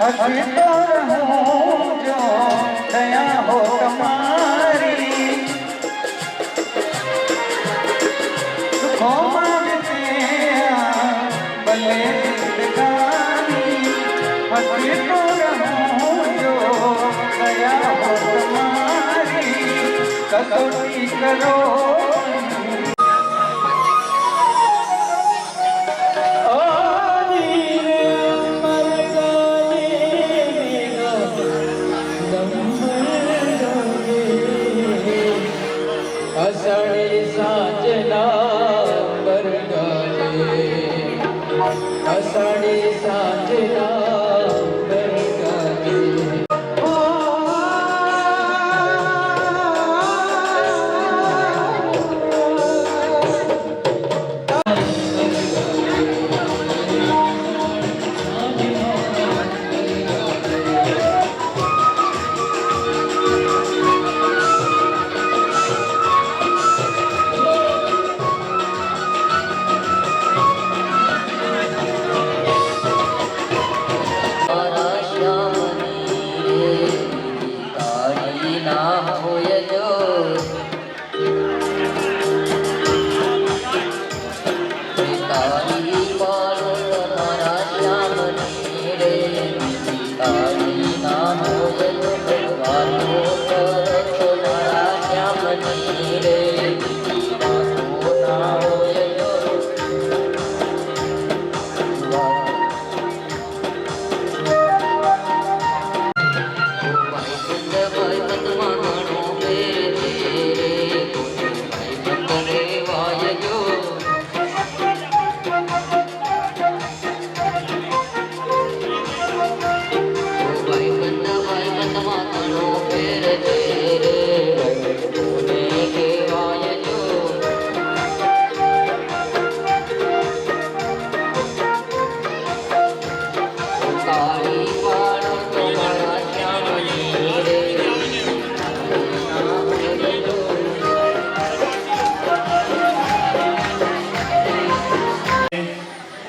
हसी तो रहूं जो दया हो तुम्हारी दुखों में भले जिंदगानी हसी तो रहूं जो दया हो तुम्हारी कसौटी करो અષાઢી સાંજના બરગાલે અષાઢી સાંજના બરગાલે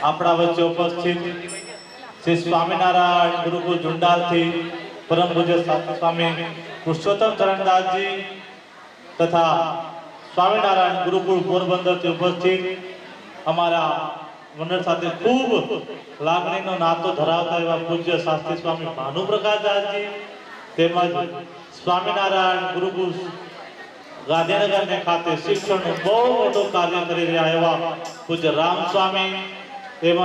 આપણા વચ્ચે ઉપસ્થિત શ્રી સ્વામિનારાયણ ગુરુકુળ ઝુંડાલથી પરમ પૂજ્ય સ્વામી પુરુષોત્તમ ચરણદાસજી તથા સ્વામિનારાયણ ગુરુકુળ પોરબંદરથી ઉપસ્થિત અમારા મંડળ સાથે ખૂબ લાગણીનો નાતો ધરાવતા એવા પૂજ્ય શાસ્ત્રી સ્વામી ભાનુપ્રકાશદાસજી તેમજ સ્વામિનારાયણ ગુરુકુળ ગાંધીનગરને ખાતે શિક્ષણનું બહુ મોટું કાર્ય કરી રહ્યા એવા પૂજ્ય રામ સ્વામી તેમજ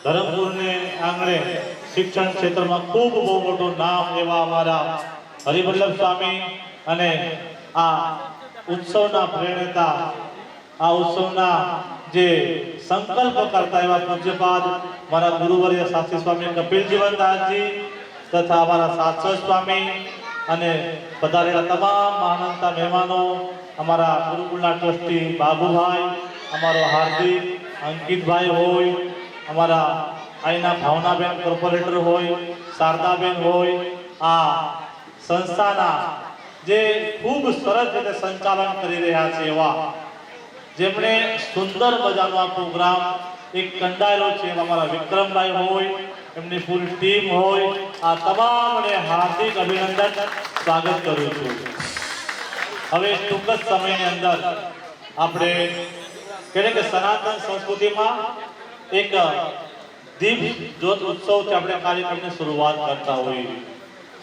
ધરમપુરને આંગણે શિક્ષણ ક્ષેત્રમાં ખૂબ બહુ મોટું નામ એવા અમારા હરિવલ્લભ સ્વામી અને આ ઉત્સવના પ્રેરણા આ ઉત્સવના જે સંકલ્પ કરતા એવા પૂજ્યપાદ મારા ગુરુવર્ય શાસ્ત્રી સ્વામી કપિલજીવનદાસજી તથા અમારા સાતસો સ્વામી અને પધારેલા તમામ મહાનંતા મહેમાનો અમારા ગુરુકુળના ટ્રસ્ટી બાબુભાઈ અમારો હાર્દિક અંકિતભાઈ હોય અમારા અહીંના ભાવનાબેન કોર્પોરેટર હોય શારદાબેન હોય આ સંસ્થાના જે ખૂબ સરસ રીતે સંચાલન કરી રહ્યા છે એવા જેમણે સુંદર મજાનો આ પ્રોગ્રામ એક કંડાયેલો છે અમારા વિક્રમભાઈ હોય એમની પૂરી ટીમ હોય આ તમામને હાર્દિક અભિનંદન સ્વાગત કરું છું. હવે ટૂંક જ સમયની અંદર આપણે કહીએ કે સનાતન સંસ્કૃતિમાં એક દીપ જ્યોત ઉત્સવથી આપણે કાર્યક્રમની શરૂઆત કરતા હોઈએ.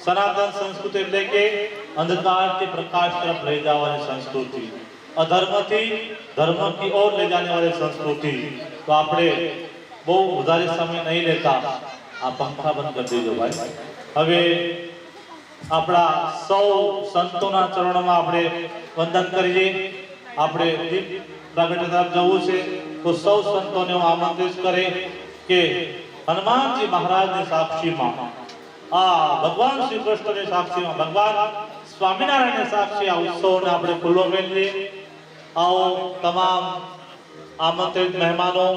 સનાતન સંસ્કૃતિ એટલે કે અંધકારથી પ્રકાશ તરફ લઈ જવાની સંસ્કૃતિ, અધર્મથી ધર્મ की ओर ले जाने वाली संस्कृति. तो આપણે બહુ વધારે સમય નહીં લેતા આ પંખા બંધ કરી દેજો ભાઈ. હવે આપણા સૌ સંતોના ચરણોમાં આપણે વંદન કરીએ. આપણે દીપ પ્રાગટ્ય તરફ જવું છે તો સૌ સંતોને હું આમંત્રિત કરે કે હનુમાનજી મહારાજની સાક્ષીમાં આ ભગવાન શ્રી કૃષ્ણની સાક્ષીમાં ભગવાન સ્વામિનારાયણની સાક્ષી આ ઉત્સવને આપણે ખુલ્લો મેળવીએ. आओ तमाम आमंत्रित मेहमानों,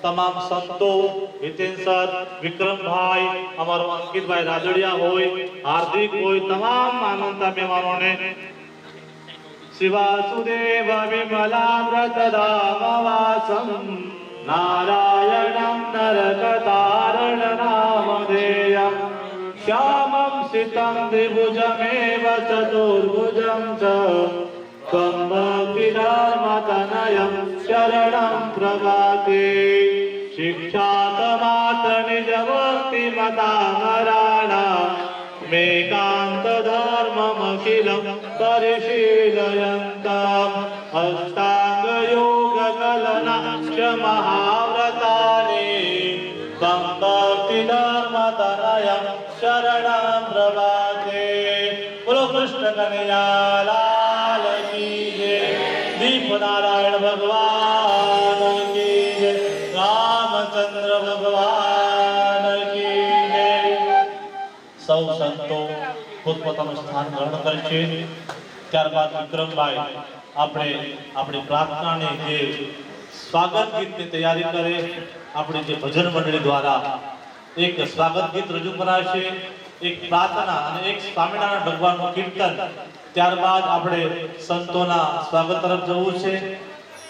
तमाम संतों, हितेन सर, विक्रम भाई, हमारो अंकित भाई राजड़िया होय, हार्दिक होय, तमाम आनंदा मेहमानों ने शिवासुदेव विमलामृतधामवासं नारायणं नरकतारण नामधेयम् श्यामं सितं द्विभुजमेव चतुर्भुजं च त्वं भक्तिधर्मतनयं शरणं प्रभाते शिक्षातमात्र निजभक्तिमतामराणा मेकान्तधर्ममखिलं परिशीलयन्तम् अष्टाङ्गयोगकलनाश्च महाव्रतानि त्वं भक्तिधर्मतनयं शरणं प्रभाते। बोलो कृष्ण कन्हैया लाल की जय। दीप नारायण भगवान की जय। रामचंद्र भगवान की जय। સૌ સંતો પોતપોતાનું સ્થાન ગ્રહણ કરે છે. ત્યારબાદ વિક્રમભાઈ આપણે આપણી પ્રાર્થનાની જે સ્વાગત ગીતની તૈયારી કરે, આપણી જે ભજન મંડળી દ્વારા એક સ્વાગત ગીત રજૂ કરાશે, એક પ્રાર્થના અને એક સ્વામિનારાયણ ભગવાનનું કીર્તન. ત્યારબાદ આપણે સંતોના સ્વાગત તરફ જવું છે.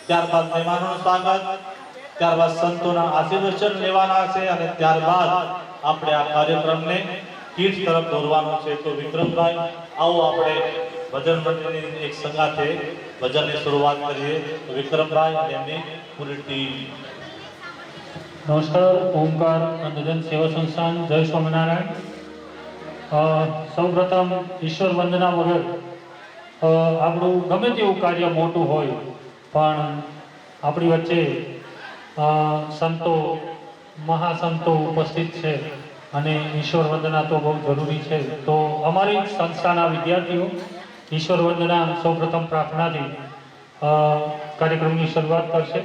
ત્યારબાદ મહેમાનોનું સ્વાગત, ત્યારબાદ સંતોના આશીર્વચન લેવાના છે અને ત્યારબાદ આપણે આ કાર્યક્રમને કીર્ત તરફ દોરવાનો છે. તો વિક્રમભાઈ આવો આપણે ભજન મંડળની એક સંગાથે ભજનની શરૂઆત કરીએ. તો વિક્રમભાઈ અને એમની પૂરી ટીમ. નમસ્કાર. ઓમકાર અંધજન સેવા સંસ્થાન, જય સ્વામિનારાયણ. સૌપ્રથમ ઈશ્વર વંદના વગર આપણું ગમે તેવું કાર્ય મોટું હોય પણ આપણી વચ્ચે સંતો મહાસંતો ઉપસ્થિત છે અને ઈશ્વર વંદના તો બહુ જરૂરી છે. તો અમારી સંસ્થાના વિદ્યાર્થીઓ ઈશ્વર વંદના સૌપ્રથમ પ્રાર્થનાથી કાર્યક્રમની શરૂઆત કરશે.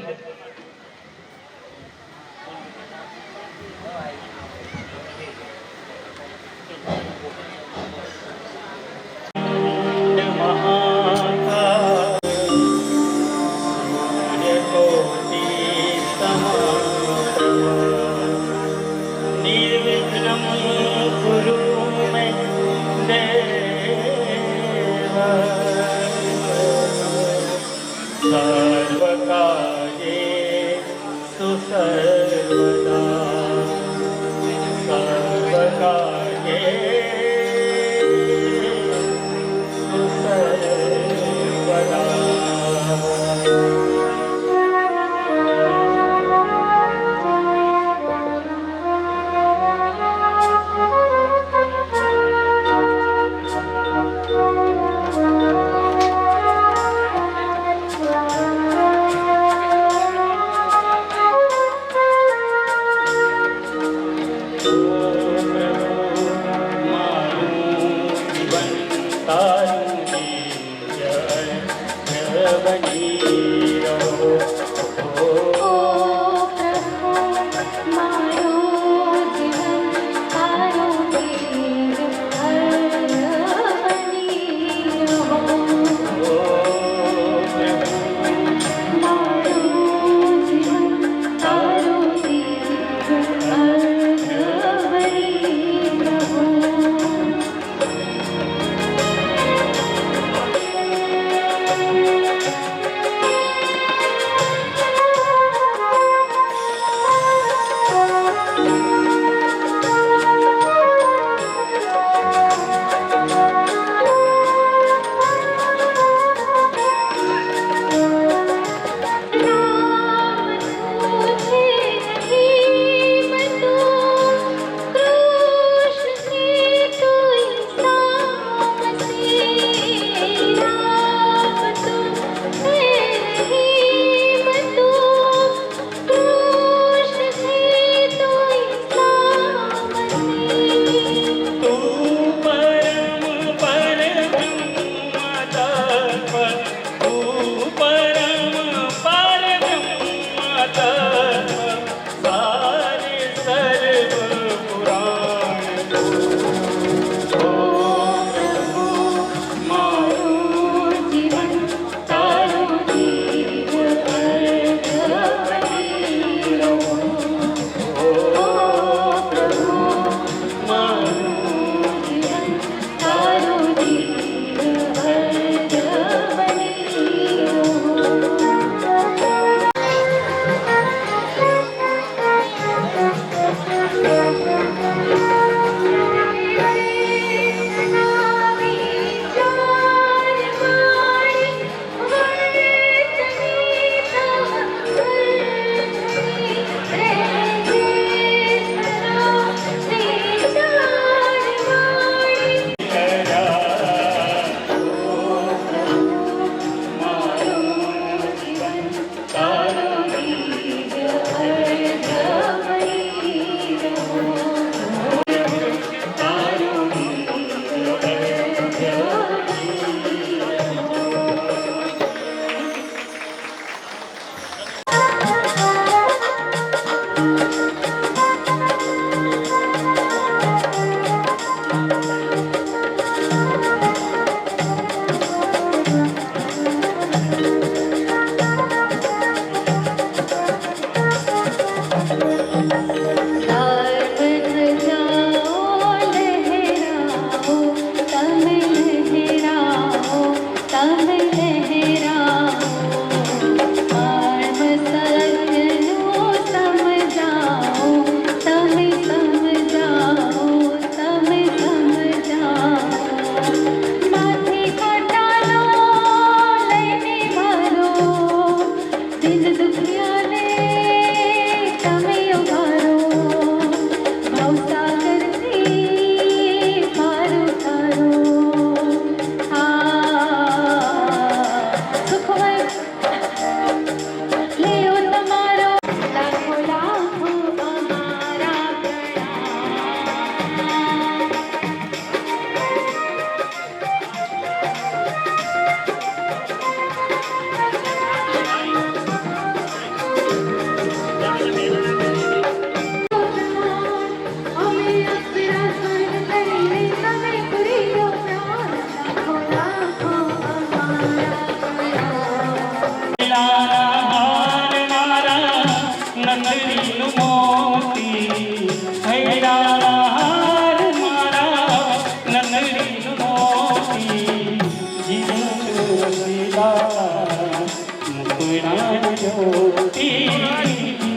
જ્યોતિ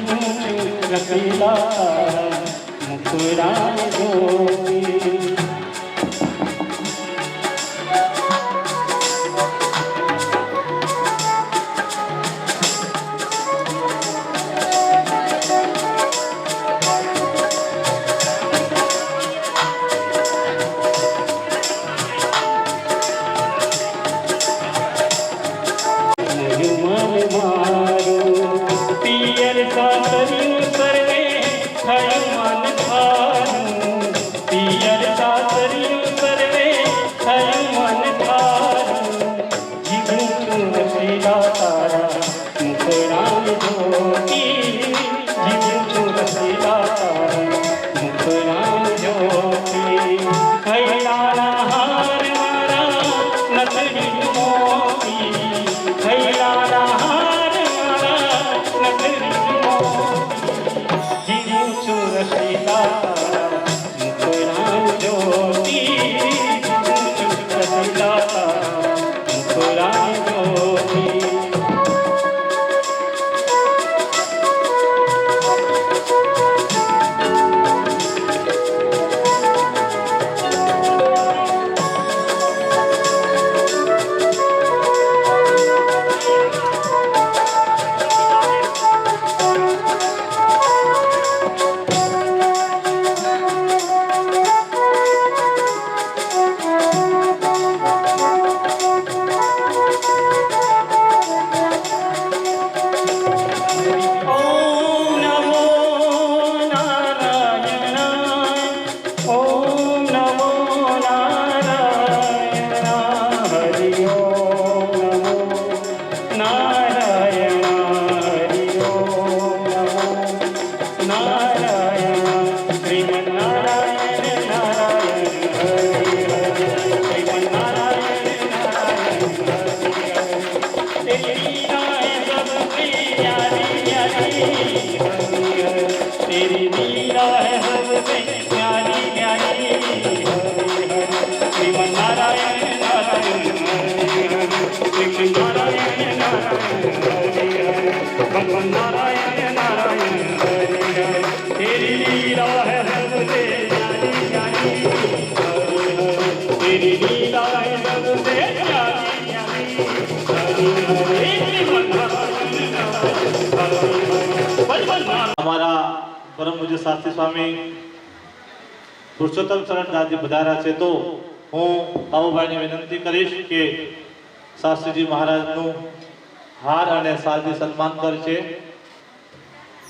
હું છું રસીલા મુકુરાની જ્યોતિ અમારા પરમ પૂજ્ય શાસ્ત્રી સ્વામી પુરુષોત્તમ શરણ દાસજી પધાર્યા છે, તો હું બાબુભાઈને વિનંતી કરીશ કે શાસ્ત્રીજી મહારાજનું હાર અને શાલથી સન્માન કરશે.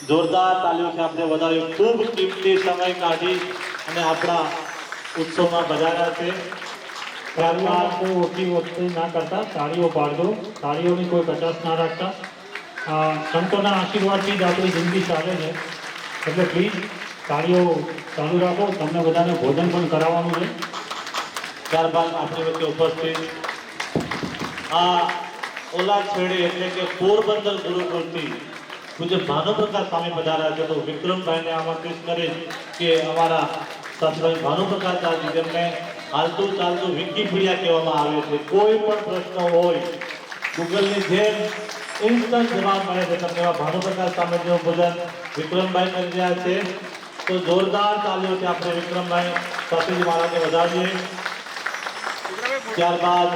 જોરદાર તાલીઓથી આપણે વધાવ્યું. ખૂબ કિંમતી સમય કાઢી અને આપણા ઉત્સવમાં પધાર્યા છે. ત્યારબાદ કોઈ ઓછી વસ્તુ ના કરતા તાળીઓ પાડજો, તાળીઓની કોઈ કચાશ ના રાખતા. સંતોના આશીર્વાદથી જ આપણી જિંદગી ચાલે છે, એટલે પ્લીઝ તાળીઓ ચાલુ રાખો. તમને બધાને ભોજન પણ કરાવવાનું છે. ત્યારબાદ આપણી વચ્ચે ઉપસ્થિત આ ઓલા છેડે એટલે કે પોરબંદર ગુરુકુળથી પૂજ્ય ભાનુપ્રકાશ સ્વામી પધાર્યા છે, તો વિક્રમભાઈને આમંત્રિત કરીશ કે અમારા શાસ્ત્રી ભાનુપ્રકાશ દાસજી, જેમને હાલતું ચાલતું વિકીપીડિયા કહેવામાં આવે છે. કોઈ પણ પ્રશ્ન હોય ગૂગલની જેમ ઇન્સ્ટન્ટ જવાબ મળે છે. તમને એવા ભાનુપ્રકાશ સ્વામીજીનું પૂજન વિક્રમભાઈ કરી રહ્યા છે, તો જોરદાર તાલીઓથી આપણે વિક્રમભાઈ શાસ્ત્રીજી મહારાજને વધાવીએ. ત્યારબાદ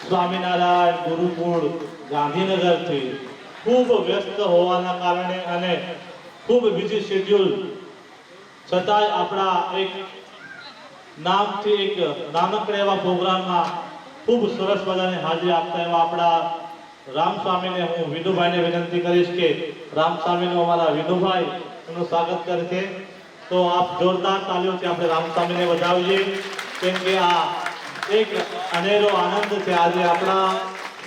સ્વામિનારાયણ ગુરુકુળ ગાંધીનગરથી ખૂબ વ્યસ્ત હોવાના કારણે અને ખૂબ બીજી શેડ્યુલ છતાંય આપણા એક નામથી એક નાનકડા એવા પ્રોગ્રામમાં ખૂબ સરસ મજાની હાજરી આપતા એવા આપણા રામસ્વામીને હું વિનુભાઈને વિનંતી કરીશ કે રામસ્વામીનું અમારા વિનુભાઈ એનું સ્વાગત કરશે. તો આપ જોરદાર તાલીઓથી આપણે રામસ્વામીને વધાવીએ, કેમ કે આ એક અનેરો આનંદ છે. આજે આપણા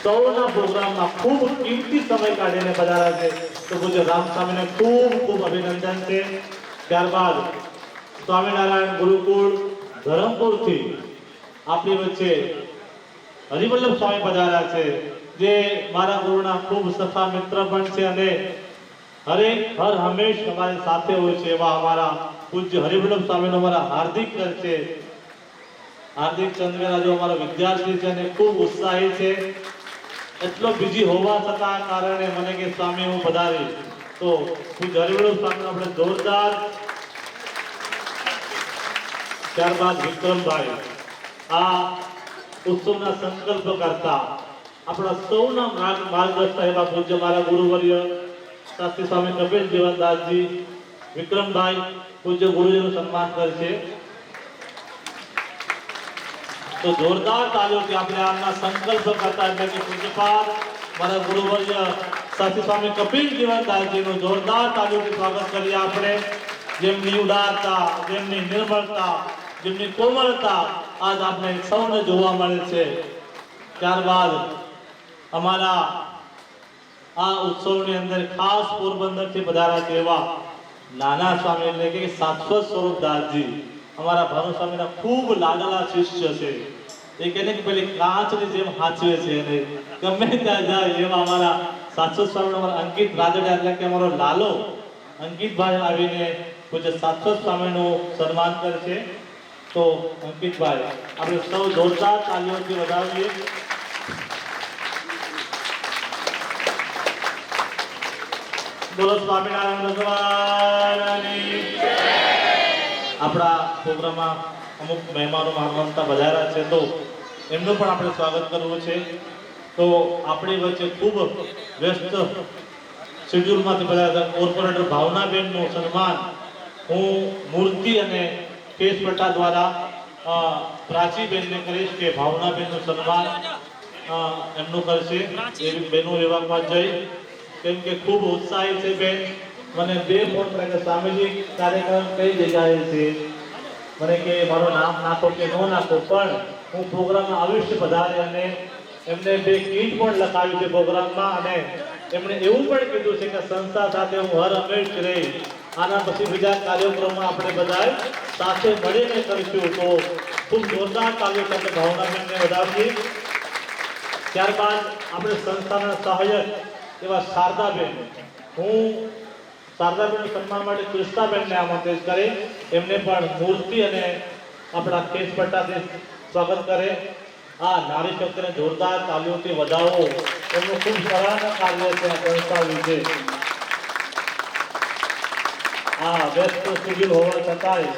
સૌના પ્રોગ્રામમાં ખૂબ કિંમતી સમય કાઢીને પધાર્યા છે, તો પૂજ્ય રામસ્વામીને ખૂબ ખૂબ અભિનંદન છે. ત્યારબાદ સ્વામિનારાયણ ગુરુકુળ ધરમપુરથી આપણી વચ્ચે હરિવલ્લભ સ્વામી પધાર્યા છે, જે મારા ગુરુના ખૂબ સખા મિત્ર પણ છે અને હર હંમેશ અમારી સાથે હોય છે. એવા અમારા પૂજ્ય હરિવલ્લભ સ્વામીનો અમારા હાર્દિક છે. હાર્દિક ચંદ્રવેલા જો અમારો વિદ્યાર્થી છે અને ખૂબ ઉત્સાહી છે. એટલો બીજી હોવા છતાં કારણે મને કે સ્વામી હું પધારી તો હું હરિવળ સ્વામી આપણે જોરદાર. ત્યારબાદ વિક્રમભાઈ આ ઉત્સવના સંકલ્પ કરતા આપણા સૌના માર્ગદર્શક એવા પૂજ્ય મારા ગુરુવર્ય શાસ્ત્રી સ્વામી કપિલ જીવનદાસજી વિક્રમભાઈ પૂજ્ય ગુરુજીનું સન્માન કરશે. તો જોરદાર તાળીઓથી આપણે આમના સંકલ્પ કરતા એટલે કે પૂજ્યપાદ મારા ગુરુવર્ય શાસ્ત્રી સ્વામી કપિલ જીવનદાસજીનું જોરદાર તાળીઓથી સ્વાગત કરીએ આપણે. જેમની ઉદારતા, જેમની નિર્મળતા, જેમની કોમળતા આજ આપણે સૌને જોવા મળે છે. ત્યારબાદ અમારા આ ઉત્સવની અંદર ખાસ પોરબંદરથી પધાર્યા તેવા નાના સ્વામી એટલે કે શાશ્વત સ્વરૂપદાસજી અમારા ભાનુ સ્વામીના ખૂબ લાડલા શિષ્ય છે. એ કહે કે પેલી કાચની જેમ હાચવે છે એને ગમે ત્યાં જાય એવા અમારા શાશ્વત સ્વામી અમારા અંકિત રાજડિયા એટલે કે અમારો લાલો અંકિતભાઈ આવીને પૂજ્ય શાશ્વત સ્વામીનું સન્માન કરશે. તો અંકિતભાઈ આપણે સૌ જોરદાર તાળીઓથી વધાવીએ. બોલો સ્વામિનારાયણ ભગવાનની જય. આપણા પ્રોગ્રામમાં અમુક મહેમાનો આગમનતા વધાર્યા છે તો એમનું પણ આપણે સ્વાગત કરવું છે. તો આપણી વચ્ચે ખૂબ વ્યસ્ત શેડ્યુલમાંથી બધા કોર્પોરેટર ભાવનાબેનનું સન્માન હું મૂર્તિ અને કેસપટ્ટા દ્વારા પ્રાચીબેનને કરીશ કે ભાવનાબેનનું સન્માન એમનું કરશે. એ બેનો વિભાગમાં જઈ કેમ કે ખૂબ ઉત્સાહી છે બેન. મને બે ફોન કરે કે સ્વામીજી કાર્યક્રમ કઈ જગ્યાએ છે, મને કે મારું નામ નાખો કે ન નાખો પણ હું પ્રોગ્રામમાં અવશ્ય પધારે અને એમને બે કીટ પણ લખાવી છે પ્રોગ્રામમાં અને એમણે એવું પણ કીધું છે કે સંસ્થા સાથે હું હર હંમેશ રહી. આના પછી બીજા કાર્યક્રમમાં આપણે બધા સાથે મળીને કરીશું. તો ખૂબ જોરદાર તાલીઓ સાથે ભાવનાબેનને વધાવીએ. ત્યારબાદ આપણે સંસ્થાના સહાયક એવા શારદાબેન, હું શારદાબેનનું સન્માન માટે કૃષ્ણાબેનને આમંત્રિત કરી એમને પણ મૂર્તિ અને આપણા કેસપટ્ટાથી સ્વાગત કરે. આ નારી શક્તિને જોરદાર તાલીઓથી વધાવો. એમનું ખૂબ સરાહના કાર્ય છે આ સંસ્થા વિશે. આ વ્યસ્ત શિબિર હોવા છતાંય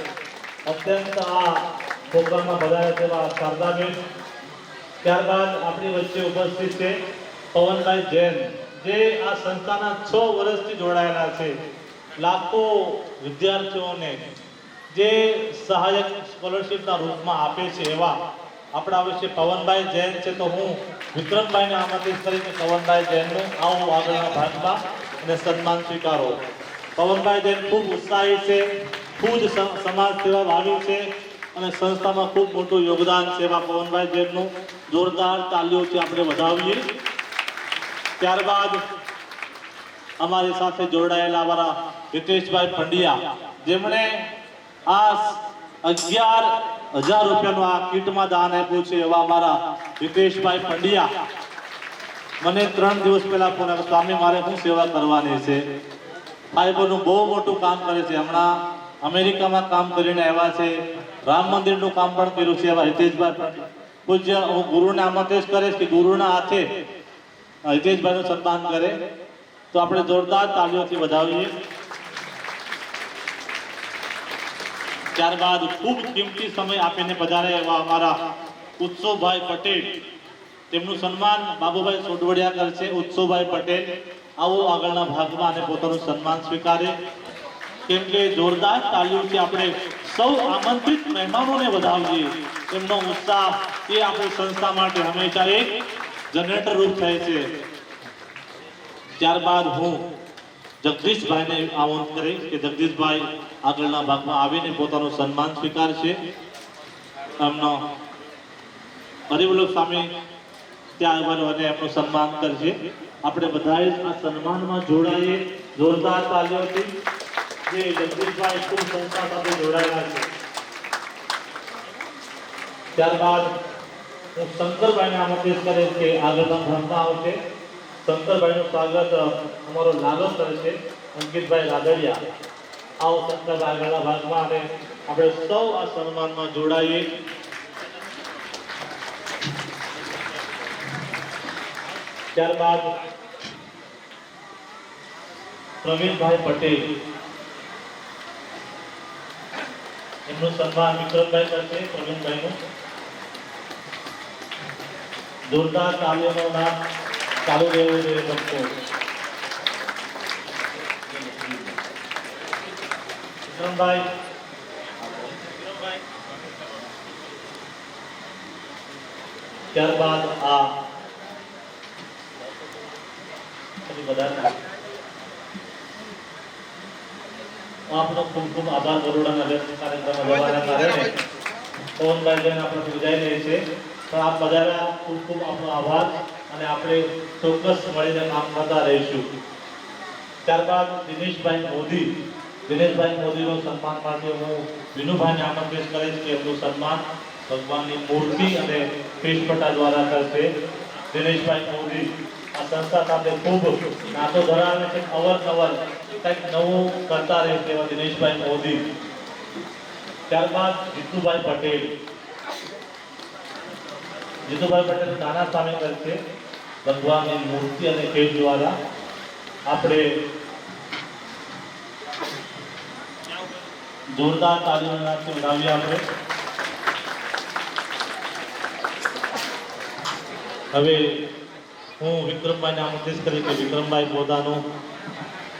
અત્યંત આ પ્રોગ્રામમાં વધારે તેવા શારદાબેન. ત્યારબાદ આપણી વચ્ચે ઉપસ્થિત છે પવનભાઈ જૈન, જે આ સંસ્થાના 6 વર્ષથી જોડાયેલા છે. લાખો વિદ્યાર્થીઓને જે સહાયક સ્કોલરશિપના રૂપમાં આપે છે એવા આપણા વિશે પવનભાઈ જૈન છે. તો હું વિક્રમભાઈને આમંત્રિત કરીને પવનભાઈ જૈનનું આવું આગળના ભાગમાં અને સન્માન સ્વીકારો. પવનભાઈ જૈન ખૂબ ઉત્સાહી છે, ખુદ સમાજ સેવા ભાવી છે અને સંસ્થામાં ખૂબ મોટું યોગદાન છે. એવા પવનભાઈ જૈનનું જોરદાર તાલીઓથી આપણે વધાવીએ. ત્યારબાદ અમારી સાથે જોડાયેલા અમારા હિતેશભાઈ પંડ્યા, જેમણે આ 11,000 રૂપિયાનું આ કીટમાં દાન આપ્યું છે. એવા અમારા હિતેશભાઈ પંડ્યા મને 3 દિવસ પહેલા ફોન આવ્યો, સ્વામી મારે શું સેવા કરવાની છે. ફાઈબરનું બહુ મોટું કામ કરે છે. હમણાં અમેરિકામાં કામ કરીને આવ્યા છે. રામ મંદિરનું કામ પણ કર્યું છે. એવા હિતેશભાઈ પૂજ્ય હું ગુરુને આમંત્રિત કરીશ કે ગુરુના હાથે હિતેશભાઈનું સન્માન કરે. તો આપણે જોરદાર તાળીઓથી વધાવીએ. ત્યારબાદ ખૂબ કિંમતી સમય આપીને પધારે એવા અમારા ઉત્સવભાઈ પટેલ, તેમનું સન્માન બાબુભાઈ સોડવડિયા કરશે. ઉત્સવભાઈ પટેલ આવો આગળના ભાગમાં અને પોતાનું સન્માન સ્વીકારે. કેમ કે જોરદાર તાળીઓથી આપણે સૌ આમંત્રિત મહેમાનોને વધાવીએ. એમનો ઉત્સાહ એ આપણી સંસ્થા માટે હંમેશા એક જનરેટર રૂપ થાય છે. ત્યારબાદ હું જગદીશભાઈને આમંત્રિત કરીશ કે જગદીશભાઈ આગળના ભાગમાં આવીને પોતાનું સન્માન સ્વીકારશે. એમનો હરિવલ્લભ સ્વામી ત્યાં આવ્યો અને એમનું સન્માન કરશે. આપણે બધાએ આ સન્માનમાં જોડાઈએ જોરદાર તાલીઓથી. જે જગદીશભાઈ ખૂબ સંસ્થા સાથે જોડાયેલા છે. ત્યારબાદ હું શંકરભાઈને આમંત્રિત કરીશ કે આગળના ભાગમાં આવશે. શંકરભાઈનું સ્વાગત અમારો લાલો કરશે, અંકિતભાઈ રાદડિયા. આવો શંકરભાઈ આગળના ભાગમાં અને આપણે સૌ આ સન્માનમાં જોડાઈએ. ત્યારબાદ પ્રવીણભાઈ પટેલ, એમનું સન્માન વિક્રમભાઈ કરશે. પ્રવીણભાઈનું જોરદાર તાલીઓનો નામ ચાલુ રહેવું જોઈએ ભક્તો. વિક્રમભાઈ ત્યારબાદ આ બધા આપનો ખૂબ ખૂબ આભાર. બરોડા નગર કાર્યક્રમ જવાના કારણે પવનભાઈ જઈને આપણે વિદાય લઈએ છીએ. તો આપ બધાના ખૂબ ખૂબ આપણો આભાર અને આપણે ચોક્કસ મળીને કામ કરતા રહીશું. ત્યારબાદ દિનેશભાઈ મોદીનું સન્માન માટે હું વિનુભાઈને આમંત્રિત કરીશ કે એમનું સન્માન ભગવાનની મૂર્તિ અને પેશપટા દ્વારા કરશે. દિનેશભાઈ મોદી આ સંસ્થા સાથે ખૂબ નાતો ધરાવે છે. અવરનવર કંઈક નવું કરતા રહે તેવા દિનેશભાઈ મોદી. ત્યારબાદ જીતુભાઈ પટેલ નાના સામે કરશે ભગવાનની મૂર્તિ અને પેશ દ્વારા. આપણે જોરદાર તાલીઓથી વધાવીએ. આપણે હવે હું વિક્રમભાઈને આમંત્રિત કરી કે વિક્રમભાઈ પોતાનું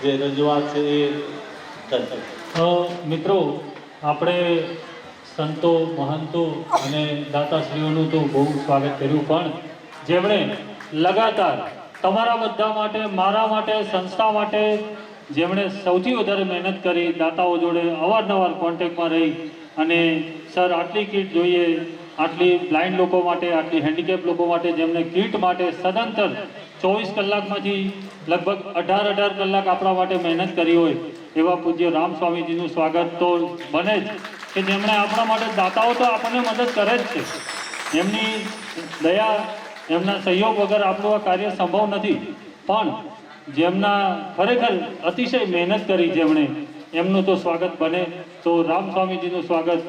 જે રજૂઆત છે એ કરશે. મિત્રો, આપણે સંતો, મહંતો અને દાતાશ્રીઓનું તો બહુ સ્વાગત કર્યું, પણ જેમણે લગાતાર તમારા બધા માટે, મારા માટે, સંસ્થા માટે જેમણે સૌથી વધારે મહેનત કરી, દાતાઓ જોડે અવારનવાર કોન્ટેક્ટમાં રહી અને સર આટલી કીટ જોઈએ, આટલી બ્લાઇન્ડ લોકો માટે, આટલી હેન્ડીકેપ લોકો માટે, જેમને કીટ માટે સદંતર 24 કલાકમાંથી લગભગ 18 કલાક આપણા માટે મહેનત કરી હોય એવા પૂજ્ય રામ સ્વામીજીનું સ્વાગત તો બને જ, કે જેમણે આપણા માટે, દાતાઓ તો આપણને મદદ કરે જ છે. એમની દયા, એમના સહયોગ વગર આપણું આ કાર્ય સંભવ નથી. પણ જેમના ખરેખર અતિશય મહેનત કરી, જેમણે, એમનું તો સ્વાગત બને. તો રામ સ્વામીજીનું સ્વાગત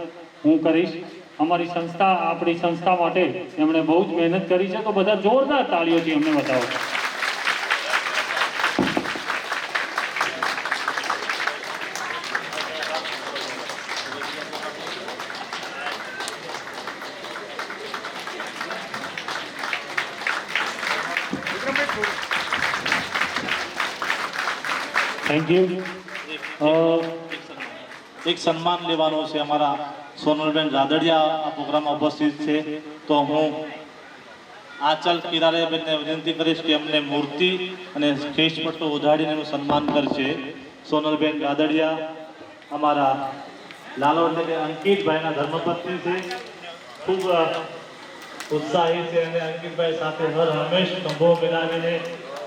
હું કરીશ. અમારી સંસ્થા, આપણી સંસ્થા માટે એમણે બહુ જ મહેનત કરી છે, તો બધા જોરદાર તાળીઓથી એમને બતાવો. Thank you. એક સન્માન લેવાનું છે. અમારા સોનલબેન રાદડિયા આ પ્રોગ્રામમાં ઉપસ્થિત છે, તો હું આંચલ કિરારેબેનને વિનંતી કરીશ કે અમને મૂર્તિ અને કેશપટ્ટો ઉજાડીને એનું સન્માન કરશે. સોનલબેન રાદડિયા અમારા લાલોડ એટલે અંકિતભાઈના ધર્મપત્ની છે, ખૂબ ઉત્સાહી છે અને અંકિતભાઈ સાથે હર હંમેશ કંભો મિલાવીને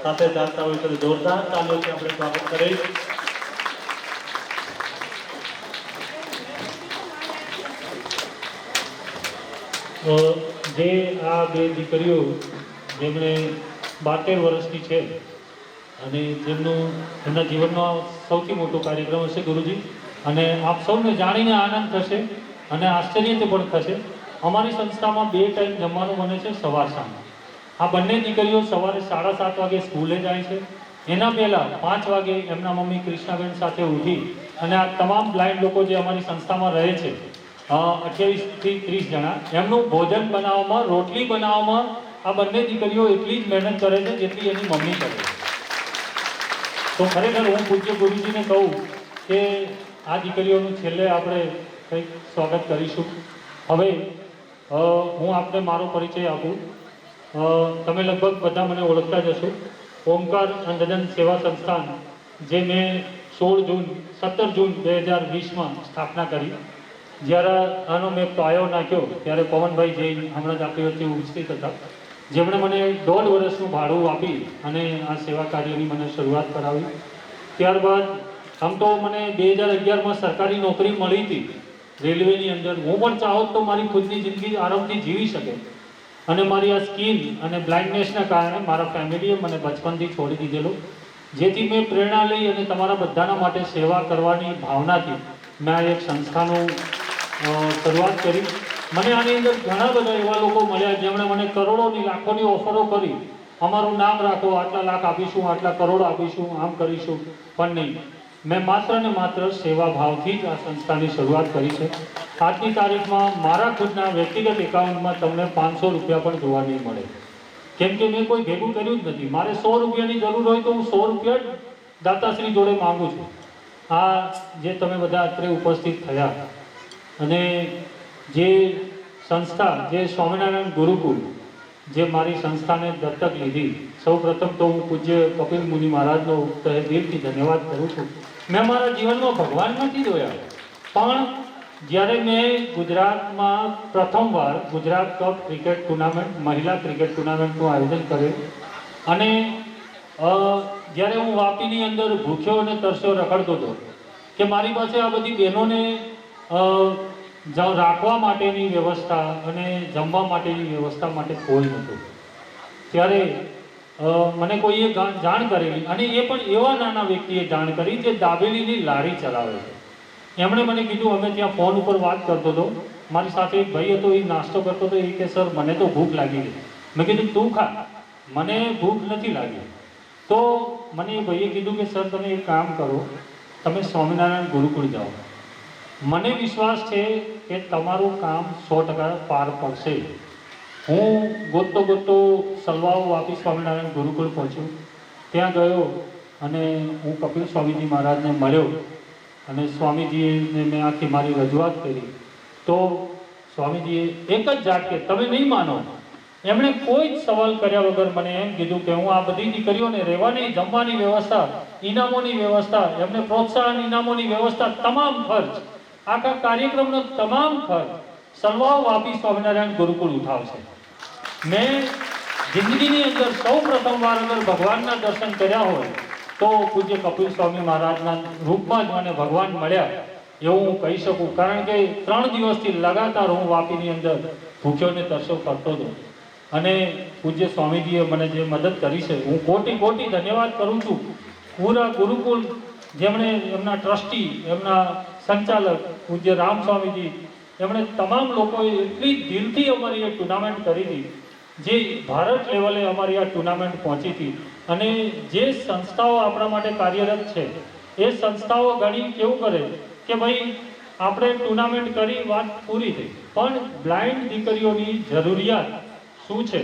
સાથે ચાલતા હોય તો જોરદાર તાલીઓથી આપણે સ્વાગત કરીએ. જે આ બે દીકરીઓ જેમણે 72 વર્ષની છે અને જેમનું એમના જીવનનો સૌથી મોટો કાર્યક્રમ હશે ગુરુજી, અને આપ સૌને જાણીને આનંદ થશે અને આશ્ચર્યથી પણ થશે. અમારી સંસ્થામાં 2 ટાઈમ જમવાનું બને છે, સવાર સાંજ. આ બંને દીકરીઓ સવારે 7:30 વાગે સ્કૂલે જાય છે. એના પહેલાં 5 વાગે એમના મમ્મી કૃષ્ણાબેન સાથે ઉઠી અને આ તમામ બ્લાઇન્ડ લોકો જે અમારી સંસ્થામાં રહે છે, 28 થી 30 જણા, એમનું ભોજન બનાવવામાં, રોટલી બનાવવામાં આ બંને દીકરીઓ એટલી જ મહેનત કરે છે જેટલી એની મમ્મી કરે છે. તો ખરેખર હું પૂજ્ય ગુરુજીને કહું કે આ દીકરીઓનું છેલ્લે આપણે કંઈક સ્વાગત કરીશું. હવે હું આપને મારો પરિચય આપું. તમે લગભગ બધા મને ઓળખતા જ હશો. ઓમકાર અંધજન સેવા સંસ્થાન, જે મેં 17 જૂન 2020માં સ્થાપના કરી. જ્યારે આનો મેં પાયો નાખ્યો ત્યારે પવનભાઈ જૈન હમણાં જ આપણી વચ્ચે ઉપસ્થિત હતા, જેમણે મને 1.5 વર્ષનું ભાડું આપી અને આ સેવા કાર્યની મને શરૂઆત કરાવી. ત્યારબાદ આમ તો મને 2011માં સરકારી નોકરી મળી હતી રેલવેની અંદર. હું પણ ચાહું તો મારી ખુદની જિંદગી આરામથી જીવી શકે, અને મારી આ સ્કીન અને બ્લાઇન્ડનેસના કારણે મારા ફેમિલીએ મને બચપનથી છોડી દીધેલો, જેથી મેં પ્રેરણા લઈ અને તમારા બધાના માટે સેવા કરવાની ભાવનાથી મેં આ એક સંસ્થાનું શરૂઆત કરી. મને આની અંદર ઘણા બધા એવા લોકો મળ્યા જેમણે મને કરોડોની, લાખોની ઓફરો કરી અમારું નામ રાખો, આટલા લાખ આપીશું, આટલા કરોડ આપીશું, આમ કરીશું, પણ નહીં. મેં માત્ર ને માત્ર સેવા ભાવથી જ આ સંસ્થાની શરૂઆત કરી છે. આજની તારીખમાં મારા ખુદના વ્યક્તિગત એકાઉન્ટમાં તમને 500 રૂપિયા પણ જોવા નહીં મળે, કેમ કે મેં કોઈ ભેગું કર્યું જ નથી. મારે 100 રૂપિયાની જરૂર હોય તો હું 100 રૂપિયા જ દાતાશ્રી જોડે માંગુ છું. આ જે તમે બધા અત્રે ઉપસ્થિત થયા અને જે સંસ્થા, જે સ્વામિનારાયણ ગુરુકુળ, જે મારી સંસ્થાને દત્તક લીધી, સૌ પ્રથમ તો હું પૂજ્ય કપિલ મુનિ મહારાજનો તહે દિલથી ધન્યવાદ કરું છું. મેં મારા જીવનમાં ભગવાન નથી જોયા, પણ જ્યારે મેં ગુજરાતમાં પ્રથમવાર ગુજરાત કપ ક્રિકેટ ટુર્નામેન્ટ, મહિલા ક્રિકેટ ટુર્નામેન્ટનું આયોજન કરેલું અને જ્યારે હું વાપીની અંદર ભૂખ્યો અને તરસ્યો રખડતો હતો કે મારી પાસે આ બધી બહેનોને રાખવા માટેની વ્યવસ્થા અને જમવા માટેની વ્યવસ્થા માટે કોઈ નહોતું, ત્યારે મને કોઈએ જાણ કરેલી, અને એ પણ એવા નાના વ્યક્તિએ જાણ કરી જે દાબેલીની લારી ચલાવે છે. એમણે મને કીધું, અમે ત્યાં ફોન ઉપર વાત કરતો હતો, મારી સાથે એક ભાઈ હતો, એ નાસ્તો કરતો હતો, એ કે સર મને તો ભૂખ લાગી ગઈ. મેં કીધું તું ખા, મને ભૂખ નથી લાગી. તો મને એ ભાઈએ કીધું કે સર તમે એક કામ કરો, તમે સ્વામિનારાયણ ગુરુકુળ જાઓ, મને વિશ્વાસ છે કે તમારું કામ 100% પાર પડશે. હું ગોતતો સલવાઓ વાપી સ્વામિનારાયણ ગુરુકુળ પહોંચ્યો, ત્યાં ગયો અને હું કપિલ સ્વામીજી મહારાજને મળ્યો અને સ્વામીજીને મેં આખી મારી રજૂઆત કરી. તો સ્વામીજીએ એક જ ઝાટકે, તમે નહીં માનો, એમણે કોઈ જ સવાલ કર્યા વગર મને એમ કીધું કે હું આ બધી દીકરીઓને રહેવાની, જમવાની વ્યવસ્થા, ઇનામોની વ્યવસ્થા, એમને પ્રોત્સાહન ઇનામોની વ્યવસ્થા, તમામ ખર્ચ, આખા કાર્યક્રમનો તમામ ખર્ચ સલવાઓ વાપી સ્વામિનારાયણ ગુરુકુળ ઉઠાવશે. મેં જિંદગીની અંદર સૌ પ્રથમવાર અગર ભગવાનના દર્શન કર્યા હોય તો પૂજ્ય કપિલ સ્વામી મહારાજના રૂપમાં જ મને ભગવાન મળ્યા એવું હું કહી શકું. કારણ કે 3 દિવસથી લગાતાર હું વાપીની અંદર ભૂખ્યો ને તરસ્યો કરતો હતો અને પૂજ્ય સ્વામીજીએ મને જે મદદ કરી છે, હું કોટી કોટી ધન્યવાદ કરું છું. પૂરા ગુરુકુળ, જેમણે એમના ટ્રસ્ટી, એમના સંચાલક પૂજ્ય રામ સ્વામીજી, એમણે તમામ લોકોએ એટલી દિલથી અમારી એ ટુર્નામેન્ટ કરી હતી, જે ભારત લેવલે અમારી આ ટુર્નામેન્ટ પહોંચી હતી. અને જે સંસ્થાઓ આપણા માટે કાર્યરત છે એ સંસ્થાઓ ઘણી કેવું કરે કે ભાઈ આપણે ટુર્નામેન્ટ કરી, વાત પૂરી થઈ, પણ બ્લાઇન્ડ દીકરીઓની જરૂરિયાત શું છે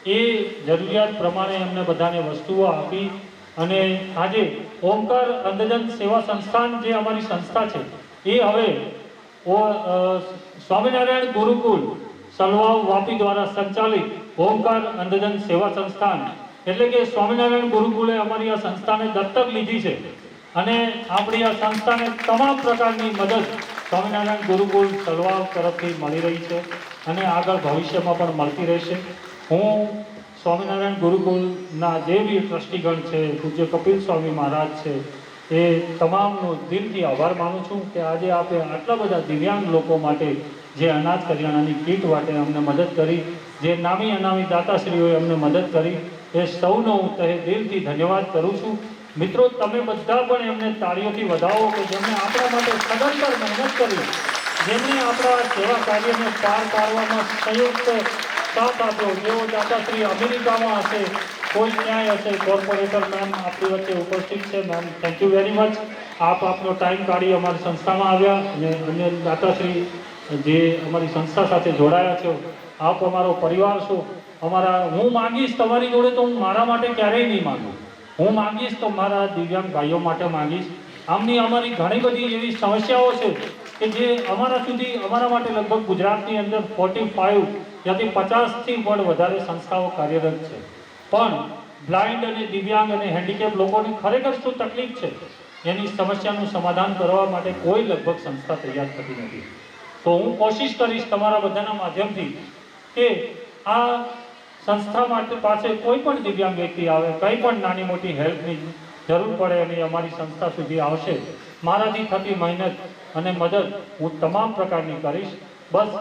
એ જરૂરિયાત પ્રમાણે એમને બધાને વસ્તુઓ આપી અને આજે ઓમકાર અંધજન સેવા સંસ્થાન જે અમારી સંસ્થા છે એ હવે સ્વામિનારાયણ ગુરુકુળ સલવાઓ વાપી દ્વારા સંચાલિત ઓમકાર અંધજન સેવા સંસ્થાન, એટલે કે સ્વામિનારાયણ ગુરુકુળે અમારી આ સંસ્થાને દત્તક લીધી છે અને આપણી આ સંસ્થાને તમામ પ્રકારની મદદ સ્વામિનારાયણ ગુરુકુળ સલવાઓ તરફથી મળી રહી છે અને આગળ ભવિષ્યમાં પણ મળતી રહેશે. હું સ્વામિનારાયણ ગુરુકુળના જે બી ટ્રસ્ટીગણ છે, પૂજ્ય કપિલ સ્વામી મહારાજ છે, એ તમામનો દિલથી આભાર માનું છું કે આજે આપે આટલા બધા દિવ્યાંગ લોકો માટે જે અનાજ કરિયાણાની કીટ માટે અમને મદદ કરી, જે નામી અનામી દાતાશ્રીઓએ અમને મદદ કરી, એ સૌનો હું તહે દિલથી ધન્યવાદ કરું છું. મિત્રો, તમે બધા પણ એમને તાળીઓથી વધાવો કે જેમણે આપણા માટે સદંતર મહેનત કરી, જેમણે આપણા સેવા કાર્યને પાર પાડવામાં સંયુક્ત સાથ આપ્યો. જેઓ દાતાશ્રી અમેરિકામાં હશે, કોઈ ક્યાંય હશે, કોર્પોરેટર મેમ આપણી વચ્ચે ઉપસ્થિત છે. Ma'am, thank you very much. આપ આપનો ટાઈમ કાઢી અમારી સંસ્થામાં આવ્યા અને અન્ય દાતાશ્રી જે અમારી સંસ્થા સાથે જોડાયા છો, આપ અમારો પરિવાર છો. હું માંગીશ તમારી જોડે તો હું મારા માટે ક્યારેય નહીં માંગું, હું માંગીશ તો મારા દિવ્યાંગ ભાઈઓ માટે માંગીશ. આમની અમારી ઘણી બધી એવી સમસ્યાઓ છે કે જે અમારા સુધી, અમારા માટે લગભગ ગુજરાતની અંદર 45 ત્યાંથી 50થી પણ વધારે સંસ્થાઓ કાર્યરત છે, પણ બ્લાઇન્ડ અને દિવ્યાંગ અને હેન્ડીકેપ લોકોને ખરેખર શું તકલીફ છે એની સમસ્યાનું સમાધાન કરવા માટે કોઈ લગભગ સંસ્થા તૈયાર થતી નથી. તો હું કોશિશ કરીશ તમારા બધાના માધ્યમથી કે આ સંસ્થા માટે પાસે કોઈ પણ દિવ્યાંગ વ્યક્તિ આવે, કંઈ પણ નાની મોટી હેલ્પની જરૂર પડે અને અમારી સંસ્થા સુધી આવશે, મારાથી થતી મહેનત અને મદદ હું તમામ પ્રકારની કરીશ. બસ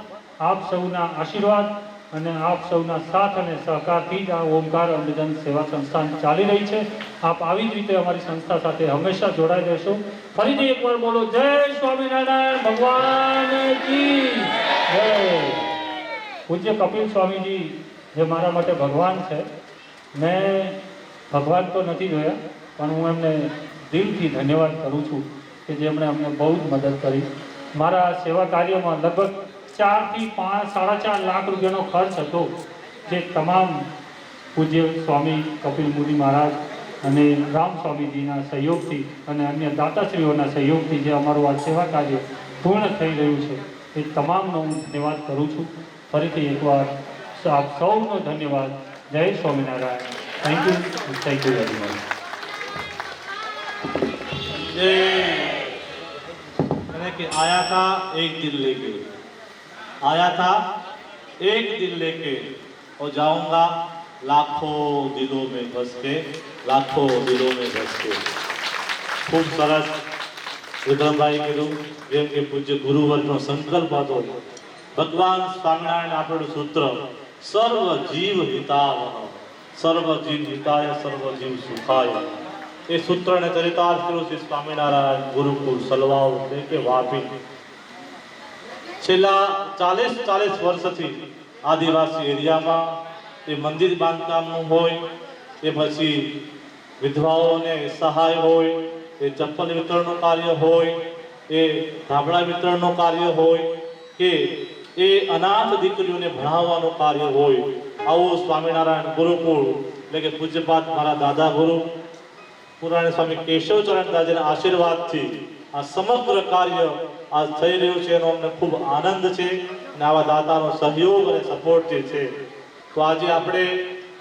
આપ સૌના આશીર્વાદ અને આપ સૌના સાથ અને સહકારથી જ આ ઓમકાર અંધજન સેવા સંસ્થાન ચાલી રહી છે. આપ આવી જ રીતે અમારી સંસ્થા સાથે હંમેશા જોડાઈ રહેશો. ફરીથી એકવાર બોલો, જય સ્વામિનારાયણ ભગવાન કી જય. પૂજ્ય કપિલ સ્વામીજી જે મારા માટે ભગવાન છે, મેં ભગવાન તો નથી જોયા, પણ હું એમને દિલથી ધન્યવાદ કરું છું કે જેમણે અમને બહુ જ મદદ કરી. મારા સેવા કાર્યમાં લગભગ 4 થી 4.5 લાખ રૂપિયાનો ખર્ચ હતો, જે તમામ પૂજ્ય સ્વામી કપિલ મુનિ મહારાજ અને રામ સ્વામીજીના સહયોગથી અને અન્ય દાતાશ્રીઓના સહયોગથી જે અમારું આ સેવા કાર્ય પૂર્ણ થઈ રહ્યું છે, એ તમામનો હું ધન્યવાદ કરું છું. ફરીથી એકવાર આપ સૌનો ધન્યવાદ. જય Swaminarayan. Thank you very much. कि आया था एक दिल लेके, आया था एक दिल लेके और जाऊंगा लाखों दिलों में बस के, लाखों दिलों में बस के. खूब सरस વિક્રમભાઈ કીધું જેમ કે પૂજ્ય ગુરુવરનો સંકલ્પ હતો. ભગવાન સ્વામિનારાયણ આપણું સૂત્ર સર્વ જીવ હિતાવહ, સર્વ જીવ હિતાય, સર્વ જીવ સુખાય. એ સૂત્રને ચરિતાર્થ કર્યું છે સ્વામિનારાયણ ગુરુકુળ સલવાવ એટલે કે વાપી. છેલ્લા 40 વર્ષથી આદિવાસી એરિયામાં એ મંદિર બાંધકામનું હોય, એ પછી વિધવાઓને સહાય હોય, એ ચપ્પલ વિતરણનું કાર્ય હોય, એ ધાબળા વિતરણનું કાર્ય હોય, કે એ અનાથ દીકરીઓને ભણાવવાનું કાર્ય હોય. આવું સ્વામિનારાયણ ગુરુકુળ એટલે કે પૂજ્યપાદ મારા દાદા ગુરુ પુરાણી સ્વામી કેશવચરણદાસજીના આશીર્વાદથી આ સમગ્ર કાર્ય આજ થઈ રહ્યું છે, એનો અમને ખૂબ આનંદ છે અને આવા દાતાનો સહયોગ અને સપોર્ટ જે છે. તો આજે આપણે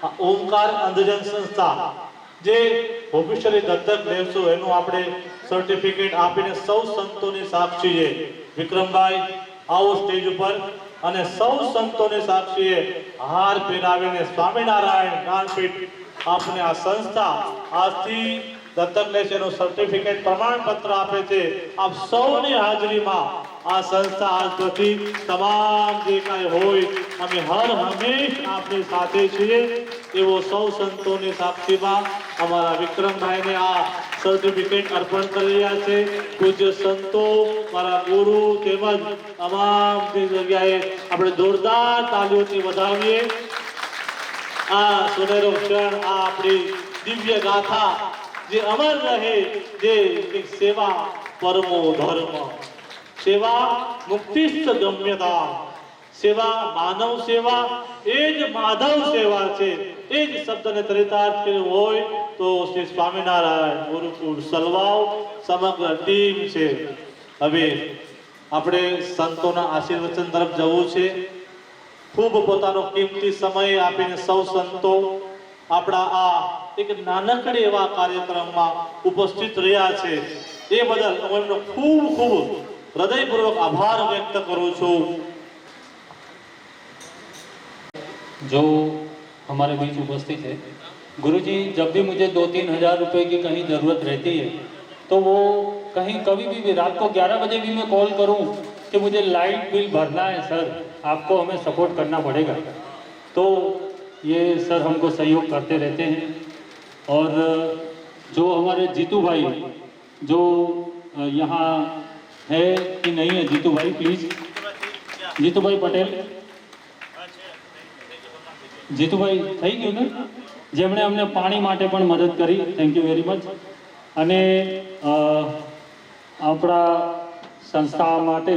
આ ઓમકાર અંધજન સંસ્થા જે ઓફિશિયલી દત્તક લેશું એનું આપણે સર્ટિફિકેટ આપીને સૌ સંતોની સાક્ષીએ વિક્રમભાઈ આવો સ્ટેજ ઉપર અને સૌ સંતોની સાક્ષીએ હાર પહેરાવીને સ્વામિનારાયણ જ્ઞાનપીઠ આપને આ સંસ્થા આજથી દત્તક લેશે એનું સર્ટિફિકેટ પ્રમાણપત્ર આપે છે. આપ સૌની હાજરીમાં આ સંસ્થા આજ પછી તમામ જે કાંઈ હોય અમે હર હંમેશ આપની સાથે છીએ એવો સૌ સંતોની સાક્ષીમાં અમારા વિક્રમભાઈને આ સર્ટિફિકેટ અર્પણ કરી રહ્યા છે. પૂજ્ય સંતો મારા ગુરુ તેમજ તમામ જગ્યાએ આપણે જોરદાર તાલીઓથી વધાવીએ. આ સુનેરો ક્ષણ, આ આપણી દિવ્ય ગાથા જે અમર રહે, જે સેવા પરમો ધર્મ, સેવા મુક્તિસ્થ ગમ્યતા, સેવા માનવ સેવા એ જ માધવ સેવા છે. એ જ શબ્દને ચરિતાર્થ કર્યો હોય તો શ્રી સ્વામિનારાયણ ગુરુકુળ સલવાવ સમગ્ર ટીમ છે. હવે આપણે સંતોના આશીર્વચન તરફ જવું છે. ખૂબ પોતાનો કિંમતી સમય આપીને સૌ સંતો આપણા આ એક નાનકડી એવા કાર્યક્રમમાં ઉપસ્થિત રહ્યા છે. એ બદલ હું એમનો ખૂબ ખૂબ હૃદયપૂર્વક આભાર વ્યક્ત કરું છું. जो हमारे बीच उपस्थित है, गुरुजी जब भी मुझे 2-3 हज़ार रुपए की कहीं ज़रूरत रहती है तो वो कहीं कभी भी रात को 11 बजे भी मैं कॉल करूं कि मुझे लाइट बिल भरना है सर, आपको हमें सपोर्ट करना पड़ेगा, तो ये सर हमको सहयोग करते रहते हैं. और जो हमारे जीतू भाई जो यहाँ है कि नहीं है, जीतू भाई प्लीज़, जीतू भाई पटेल, જીતુભાઈ થઈ ગયું ને, જેમણે અમને પાણી માટે પણ મદદ કરી, થેન્ક યુ વેરી મચ. અને આપણા સંસ્થા માટે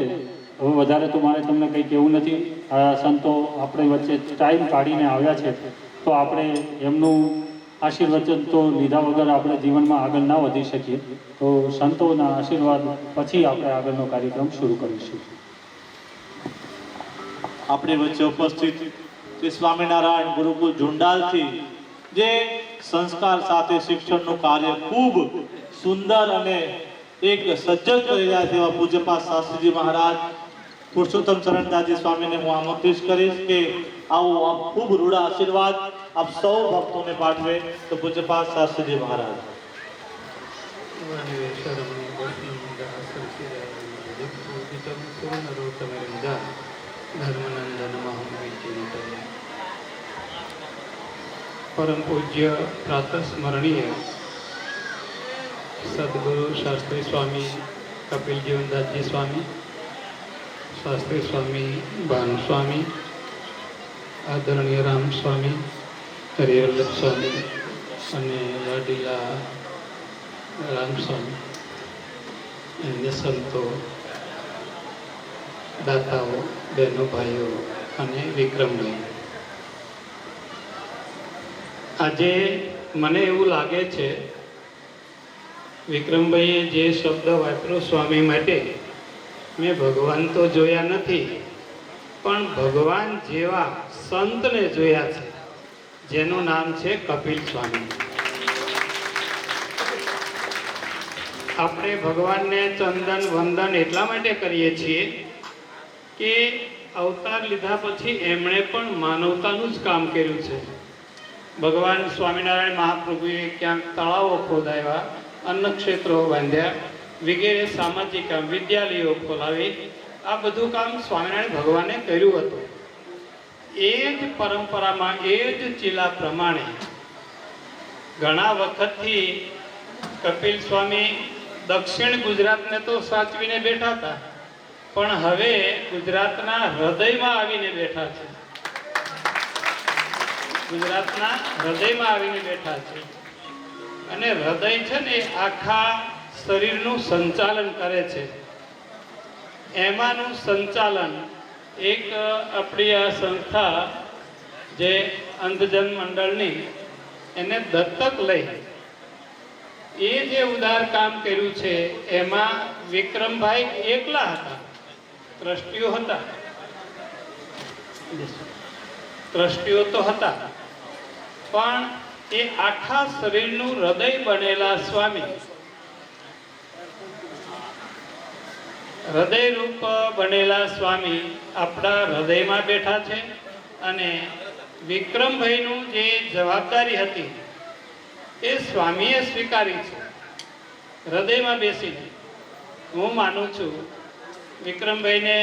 હવે વધારે તો મારે તમને કંઈ કહેવું નથી. આ સંતો આપણી વચ્ચે ટાઈમ કાઢીને આવ્યા છે તો આપણે એમનું આશીર્વચન તો લીધા વગર આપણે જીવનમાં આગળ ના વધી શકીએ. તો સંતોના આશીર્વાદ પછી આપણે આગળનો કાર્યક્રમ શરૂ કરીશું. આપણી વચ્ચે ઉપસ્થિત શ્રી સ્વામિનારાયણ ગુરુકુળ ઝુંડાલથી જે સંસ્કાર સાથે શિક્ષણનું કાર્ય ખૂબ સુંદર અને એક સજ્જડ કરી રહ્યા છે એવા પૂજ્યપાદ શાસ્ત્રીજી મહારાજ પુરુષોત્તમ ચરણદાસજી સ્વામીને હું આમંત્રિત કરીશ કે આવો આપ ખૂબ રૂડા આશીર્વાદ આપ સૌ ભક્તોને પાઠવે. તો પૂજ્યપાદ શાસ્ત્રીજી મહારાજ. परम पूज्य प्रातः स्मरणीय सदगुरु शास्त्री स्वामी कपिल जीवनदास जी स्वामी, शास्त्री स्वामी भानु स्वामी, आदरणीय राम स्वामी, હરિવલ્લભ સ્વામી અને વાડીલા રામસ્વામી, અન્ય સંતો, દાતાઓ, બહેનો, ભાઈઓ અને વિક્રમભાઈ, આજે મને એવું લાગે છે વિક્રમભાઈએ જે શબ્દ વાપર્યો સ્વામી માટે, મેં ભગવાન તો જોયા નથી પણ ભગવાન જેવા સંતને જોયા છે, જેનું નામ છે કપિલ સ્વામી. આપણે ભગવાનને ચંદન વંદન એટલા માટે કરીએ છીએ કે અવતાર લીધા પછી એમણે પણ માનવતાનું જ કામ કર્યું છે. ભગવાન સ્વામિનારાયણ મહાપ્રભુએ ક્યાંક તળાવો ખોદાવ્યા, અન્નક્ષેત્રો બાંધ્યા, વગેરે સામાજિક કામ, વિદ્યાલયો ખોલાવી, આ બધું કામ સ્વામિનારાયણ ભગવાને કર્યું હતું. એ જ પરંપરામાં, એ જ ચીલા પ્રમાણે ઘણા વખતથી કપિલ સ્વામી દક્ષિણ ગુજરાતને તો સાચવીને બેઠા હતા, પણ હવે ગુજરાતના હૃદયમાં આવીને બેઠા છે. ગુજરાતના હૃદયમાં આવીને બેઠા છે. અને હૃદય છે ને આખા શરીરનું સંચાલન કરે છે. એમાંનું સંચાલન એક આપણી આ સંસ્થા જે અંધજન મંડળની, એને દત્તક લઈ એ જે ઉદાર કામ કર્યું છે, એમાં વિક્રમભાઈ એકલા હતા. ટ્રસ્ટીઓ હતા, ટ્રસ્ટીઓ તો હતા, પણ એ આખા શરીરનું હૃદય બનેલા સ્વામી, હૃદયરૂપ બનેલા સ્વામી આપણા હૃદયમાં બેઠા છે. અને વિક્રમભાઈનું જે જવાબદારી હતી એ સ્વામીએ સ્વીકારી છે હૃદયમાં બેસીને. હું માનું છું વિક્રમભાઈને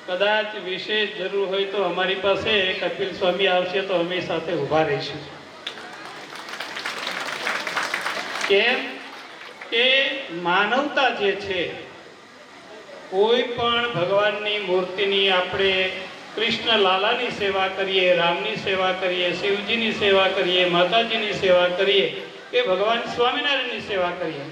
કદાચ વિશેષ જરૂર હોય તો અમારી પાસે કપિલ સ્વામી આવશે તો અમે સાથે ઊભા રહીશું. કેમ કે માનવતા જે છે, કોઈ પણ ભગવાનની મૂર્તિની આપણે કૃષ્ણ લાલાની સેવા કરીએ, રામની સેવા કરીએ, શિવજીની સેવા કરીએ, માતાજીની સેવા કરીએ કે ભગવાન સ્વામિનારાયણની સેવા કરીએ,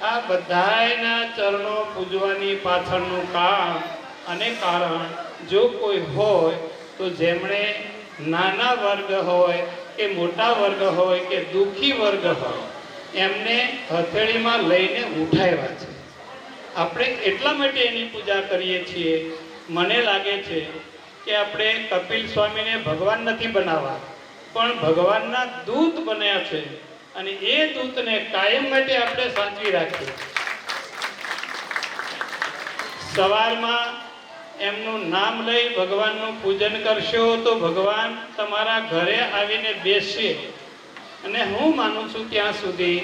આ બધાયના ચરણો પૂજવાની પાછળનું કામ અને કારણ જો કોઈ હોય તો જેમણે નાના વર્ગ હોય કે મોટા વર્ગ હોય કે દુઃખી વર્ગ હોય, એમને હથેળીમાં લઈને ઉઠાવ્યા છે. આપણે એટલા માટે એની પૂજા કરીએ છીએ. મને લાગે છે કે આપણે કપિલ સ્વામીને ભગવાન નથી બનાવવા, પણ ભગવાનના દૂત બન્યા છે. અને એ દૂતને કાયમ માટે આપણે સાચવી રાખીએ. સવારમાં એમનું નામ લઈ ભગવાનનું પૂજન કરશો તો ભગવાન તમારા ઘરે આવીને બેસશે. અને હું માનું છું ત્યાં સુધી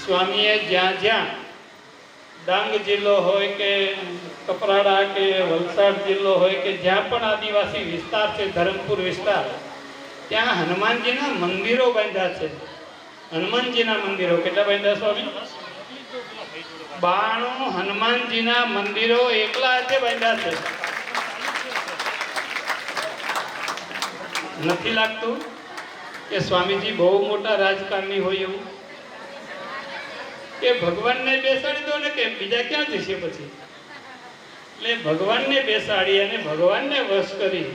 સ્વામીએ જ્યાં જ્યાં ડાંગ જિલ્લો હોય કે કપરાડા કે વલસાડ જિલ્લો હોય કે જ્યાં પણ આદિવાસી વિસ્તાર છે, ધરમપુર વિસ્તાર, ત્યાં હનુમાનજીના મંદિરો બાંધ્યા છે. હનુમાનજીના મંદિરો કેટલા બાંધ્યા સ્વામી? 92 હનુમાનજીના મંદિરો એકલા હાથે બાંધ્યા છે. નથી લાગતું કે સ્વામીજી બહુ મોટા રાજકારણી હોય એવું? કે ભગવાનને બેસાડી દો ને કે બીજા ક્યાં જશે પછી? એટલે ભગવાનને બેસાડી અને ભગવાનને વશ કરી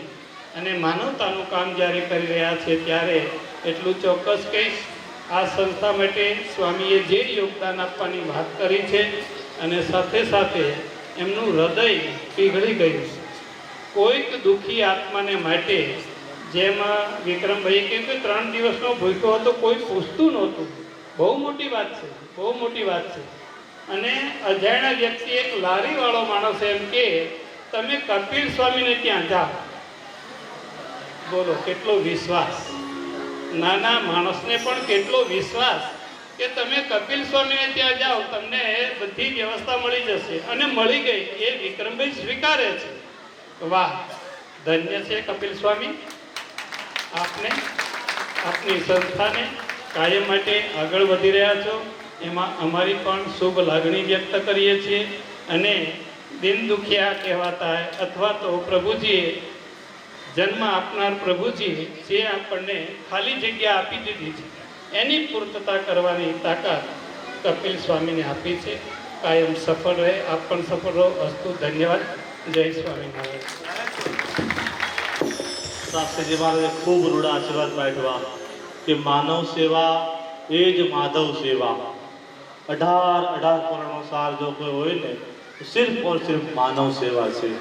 અને માનવતાનું કામ જ્યારે કરી રહ્યા છે, ત્યારે એટલું ચોક્કસ કહીશ, આ સંસ્થા માટે સ્વામીએ જે યોગદાન આપવાની વાત કરી છે અને સાથે સાથે એમનું હૃદય પીઘળી ગયું છે. કોઈક દુઃખી આત્માને માટે, જેમાં વિક્રમભાઈ કહે કે 3 દિવસનો ભૂખ્યો હતો, કોઈ પૂછતું નહોતું. બહુ મોટી વાત છે, બહુ મોટી વાત છે. અને અજાણ્યા વ્યક્તિ, એક લારીવાળો માણસ એમ કે તમે કપિલ સ્વામીને ત્યાં જાઓ. બોલો કેટલો વિશ્વાસ! નાના માણસને પણ કેટલો વિશ્વાસ કે તમે કપિલ સ્વામીને ત્યાં જાઓ, તમને બધી વ્યવસ્થા મળી જશે. અને મળી ગઈ, એ વિક્રમભાઈ સ્વીકારે છે. વાહ, ધન્ય છે કપિલ સ્વામી. આપને, આપની સંસ્થાને કાયમ માટે આગળ વધી રહ્યા છો, એમાં અમારી પણ શુભ લાગણી વ્યક્ત કરીએ છીએ. અને દિન દુખિયા કહેવાતા અથવા તો પ્રભુજીએ જન્મ આપનાર પ્રભુજી જે આપણને ખાલી જગ્યા આપી દીધી છે એની પૂર્તતા કરવાની તાકાત કપિલ સ્વામીને આપી છે. કાયમ સફળ રહે, આપ પણ સફળ રહો. અસ્તુ. ધન્યવાદ. જય સ્વામિનારાયણ. શાસ્ત્રીજી મહારાજે ખૂબ રૂડા આશીર્વાદ પાઠવા કે માનવ સેવા એ જ માધવ સેવા. 18 પૂર્ણનો સાર જો કોઈ હોય ને તો સિર્ફ ઓર સિર્ફ માનવ સેવા છે.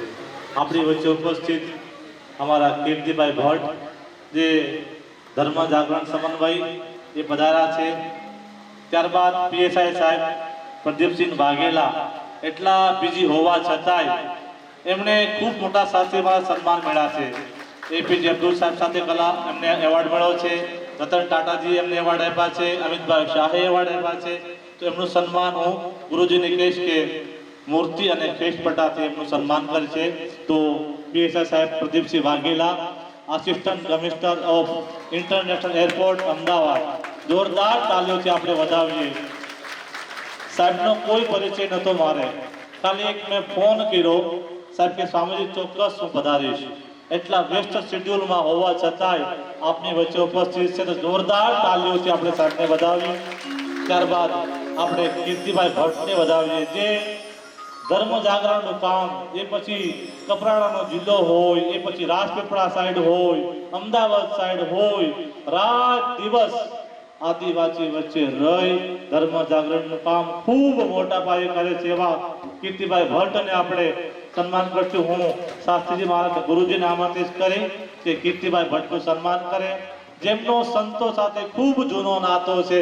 આપણી વચ્ચે ઉપસ્થિત અમારા કીર્તિભાઈ ભટ્ટ જે ધર્મ જાગરણ સમન્વય એ પધાર્યા છે. ત્યારબાદ પીએસઆઈ સાહેબ પ્રદીપસિંહ વાઘેલા એટલા બીજી હોવા છતાંય એમણે ખૂબ મોટા શાસ્ત્રીમાં સન્માન મળ્યા છે. એપીજે અબ્દુલ સાહેબ સાથે કલા એમને એવોર્ડ મળ્યો છે. રતન ટાટાજી એમને એવોર્ડ આપ્યા છે. અમિતભાઈ શાહે એવોર્ડ આપ્યા છે. તો એમનું સન્માન હું ગુરુજીને કહીશ કે મૂર્તિ અને શ્રેષ્ઠ પટાથી એમનું સન્માન કરે છે. તો પીએસઆઈ સાહેબ Pradeepsinh Vaghela, assistant commissioner of international airport Ahmedabad, જોરદાર તાલીઓથી આપણે વધાવીએ. સાહેબનો કોઈ પરિચય નહોતો મારે, ખાલી એક મેં ફોન કર્યો સાહેબ કે સ્વામીજી ચોક્કસ હું પધારીશ. એટલા વ્યસ્ત શેડ્યુલમાં હોવા છતાંય આપની વચ્ચે ઉપસ્થિત છે. તો જોરદાર તાલીઓથી આપણે સાહેબને વધાવીએ. ત્યારબાદ આપણે કીર્તિભાઈ ભટ્ટને વધાવીએ જે ધર્મ જાગરણનું કામ, એ પછી કપરાડાનો જિલ્લો હોય, એ પછી રાજપીપળા સાઈડ હોય, અમદાવાદ સાઈડ હોય, રાત દિવસ આદિવાસી વચ્ચે રહી ધર્મ જાગરણનું કામ ખૂબ મોટા પાયે કરે છે. એવા કીર્તિભાઈ ભટ્ટને આપણે સન્માન કરશું. હું શાસ્ત્રીજી મહારાજ ગુરુજીને આમંત્રિત કરી કે કીર્તિભાઈ ભટ્ટનું સન્માન કરે, જેમનો સંતો સાથે ખૂબ જૂનો નાતો છે.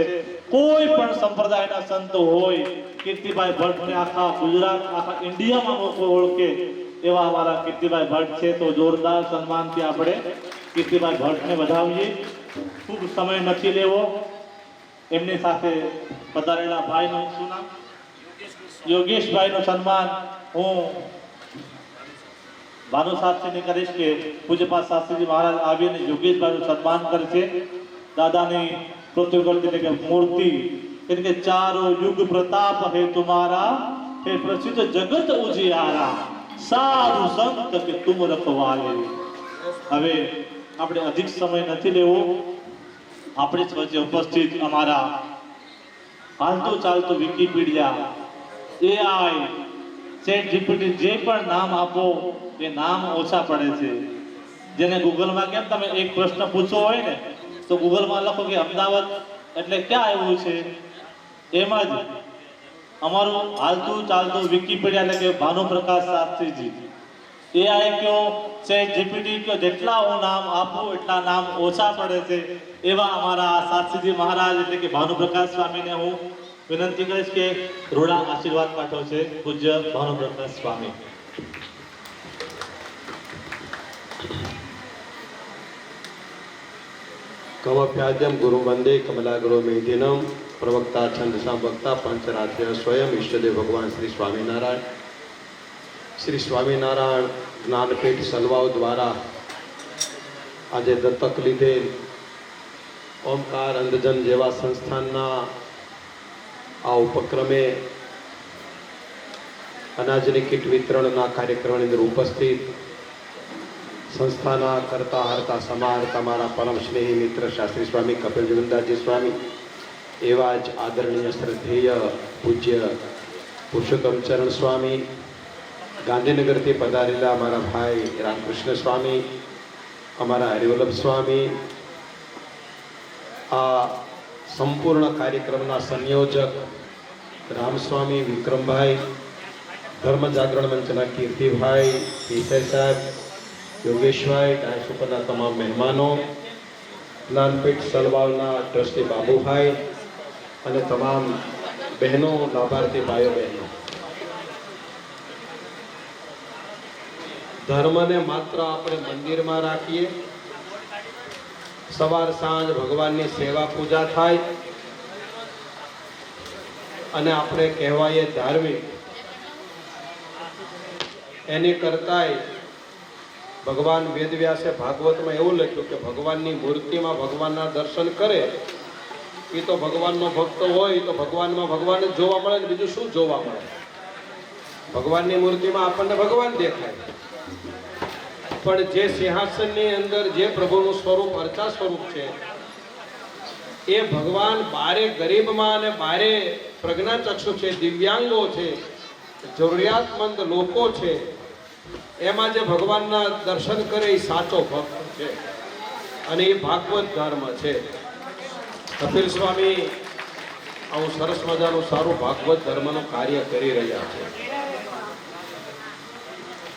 કોઈ પણ સંપ્રદાયના સંતો હોય, કીર્તિભાઈ ભટ્ટને આખા ગુજરાત, આખા ઇન્ડિયામાં લોકો ઓળખે એવા અમારા કીર્તિભાઈ ભટ્ટ છે. તો જોરદાર સન્માનથી આપણે કીર્તિભાઈ ભટ્ટને વધાવીએ. ખૂબ સમય નથી લેવો. એમની સાથે પધારેલા ભાઈનું શું નામ? યોગેશભાઈનું સન્માન હું ભાનુ શાસ્ત્રીને કરીશ કે પૂજ્યપાદ શાસ્ત્રીજી મહારાજ આવીને યોગેશભાઈનું સન્માન કરે છે. દાદાની પૃથ્વી એટલે કે મૂર્તિ એટલે કે ચારો યુગ પ્રતાપ હે તુમારા, હે પ્રસિદ્ધ જગત ઉજિયારા, સાધુ સંત કે તુમ રખવાલે. હવે આપણે અધિક સમય નથી લેવો. આપણી વચ્ચે ઉપસ્થિત અમારા હાલતું ચાલતું વિકીપીડિયા, એઆઈ, ચેટ જીપીટી, જે પણ નામ આપો એ નામ ઓછા પડે છે. જેને ગૂગલમાં કેમ તમે એક પ્રશ્ન પૂછવો હોય ને તો ગૂગલમાં લખો કે અમદાવાદ એટલે ક્યાં આવ્યું છે, એમ જ અમારું હાલતું ચાલતું વિકીપીડિયા એટલે કે ભાનુપ્રકાશ શાસ્ત્રીજી, એઆઈ કયો, ચેટ જીપીટી કયો, જેટલા હું નામ આપું એટલા નામ ઓછા પડે છે. એવા અમારા શાસ્ત્રીજી મહારાજ એટલે કે ભાનુપ્રકાશ સ્વામીને હું વિનંતી કરીશ કે રૂડા આશીર્વાદ પાઠવો છે. પૂજ્ય ભાનુપ્રકાશ સ્વામી. કમપ્યાદ્યમ ગુરુ વંદે કમલાગુરુ મેધિનમ પ્રવક્તા છંદસામ વક્તા પંચરાત્ર્ય સ્વયં ઈષ્ટદેવ ભગવાન શ્રી સ્વામિનારાયણ. શ્રી સ્વામિનારાયણ જ્ઞાનપીઠ સલવાઓ દ્વારા આજે દત્તક લીધેલ ઓમકાર અંધજન જેવા સંસ્થાનના આ ઉપક્રમે અનાજની કીટ વિતરણના કાર્યક્રમની અંદર ઉપસ્થિત સંસ્થાના કરતા હરતા સમાહર્તા મારા પરમ સ્નેહી મિત્ર શાસ્ત્રી સ્વામી કપિલ જગન્નાથજી સ્વામી, એવા જ આદરણીય શ્રદ્ધેય પૂજ્ય પુરુષોત્તમ ચરણ સ્વામી, ગાંધીનગરથી પધારેલા અમારા ભાઈ રામકૃષ્ણ સ્વામી, અમારા હરિવલ્લભ સ્વામી, આ સંપૂર્ણ કાર્યક્રમના સંયોજક રામસ્વામી, વિક્રમભાઈ, ધર્મ જાગરણ મંચના કીર્તિભાઈ, પીસાઈ સાહેબ, યોગેશભાઈ, ડાયસ ઉપરના તમામ મહેમાનો, જ્ઞાનપીઠ સલવાલના ટ્રસ્ટી બાબુભાઈ અને તમામ બહેનો, લાભાર્થી ભાઈઓ બહેનો, ધર્મને માત્ર આપણે મંદિરમાં રાખીએ, સવાર સાંજ ભગવાનની સેવા પૂજા થાય અને આપણે કહેવાય ધાર્મિક, એની કરતાંય ભગવાન વેદવ્યાસે ભાગવતમાં એવું લખ્યું કે ભગવાનની મૂર્તિમાં ભગવાનના દર્શન કરે એ તો ભગવાનનો ભક્ત હોય તો ભગવાનમાં ભગવાન જ જોવા મળે ને બીજું શું જોવા મળે. ભગવાનની મૂર્તિમાં આપણને ભગવાન દેખાય. પણ જે સિંહાસનની અંદર જે પ્રભુનું સ્વરૂપ અર્ચા સ્વરૂપ છે એ ભગવાન બારે ગરીબમાં અને બારે પ્રજ્ઞાચક્ષુ છે, દિવ્યાંગો છે, જરૂરિયાતમંદ લોકો છે, એમાં જે ભગવાનના દર્શન કરે એ સાચો ભક્ત છે અને એ ભાગવત ધર્મ છે. કપિલ સ્વામી આવું સરસ મજાનું સારું ભાગવત ધર્મનું કાર્ય કરી રહ્યા છે.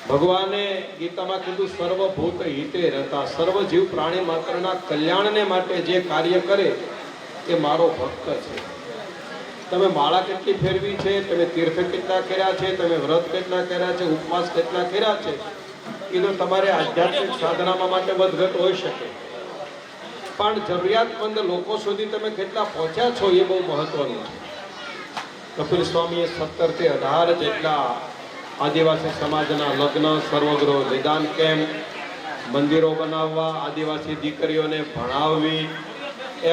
ભગવાને ગીતામાં કીધું સર્વભૂત હિતે રતા, સર્વ જીવ પ્રાણી માત્રના કલ્યાણને માટે જે કાર્ય કરે એ મારો ભક્ત છે. તમે માળા કેટલી ફેરવી છે, તમે તીર્થ કેટલા કર્યા છે, તમે વ્રત કેટલા કર્યા છે, ઉપવાસ કેટલા કર્યા છે, એ તો તમારે આધ્યાત્મિક સાધનામાં માટે વધઘટ હોઈ શકે, પણ જરૂરિયાતમંદ લોકો સુધી તમે કેટલા પહોંચ્યા છો એ બહુ મહત્વનું છે. કપિલ સ્વામીએ 17 થી 18 જેટલા આદિવાસી સમાજના લગ્ન, સર્વગૃહ નિદાન કેમ્પ, મંદિરો બનાવવા, આદિવાસી દીકરીઓને ભણાવવી,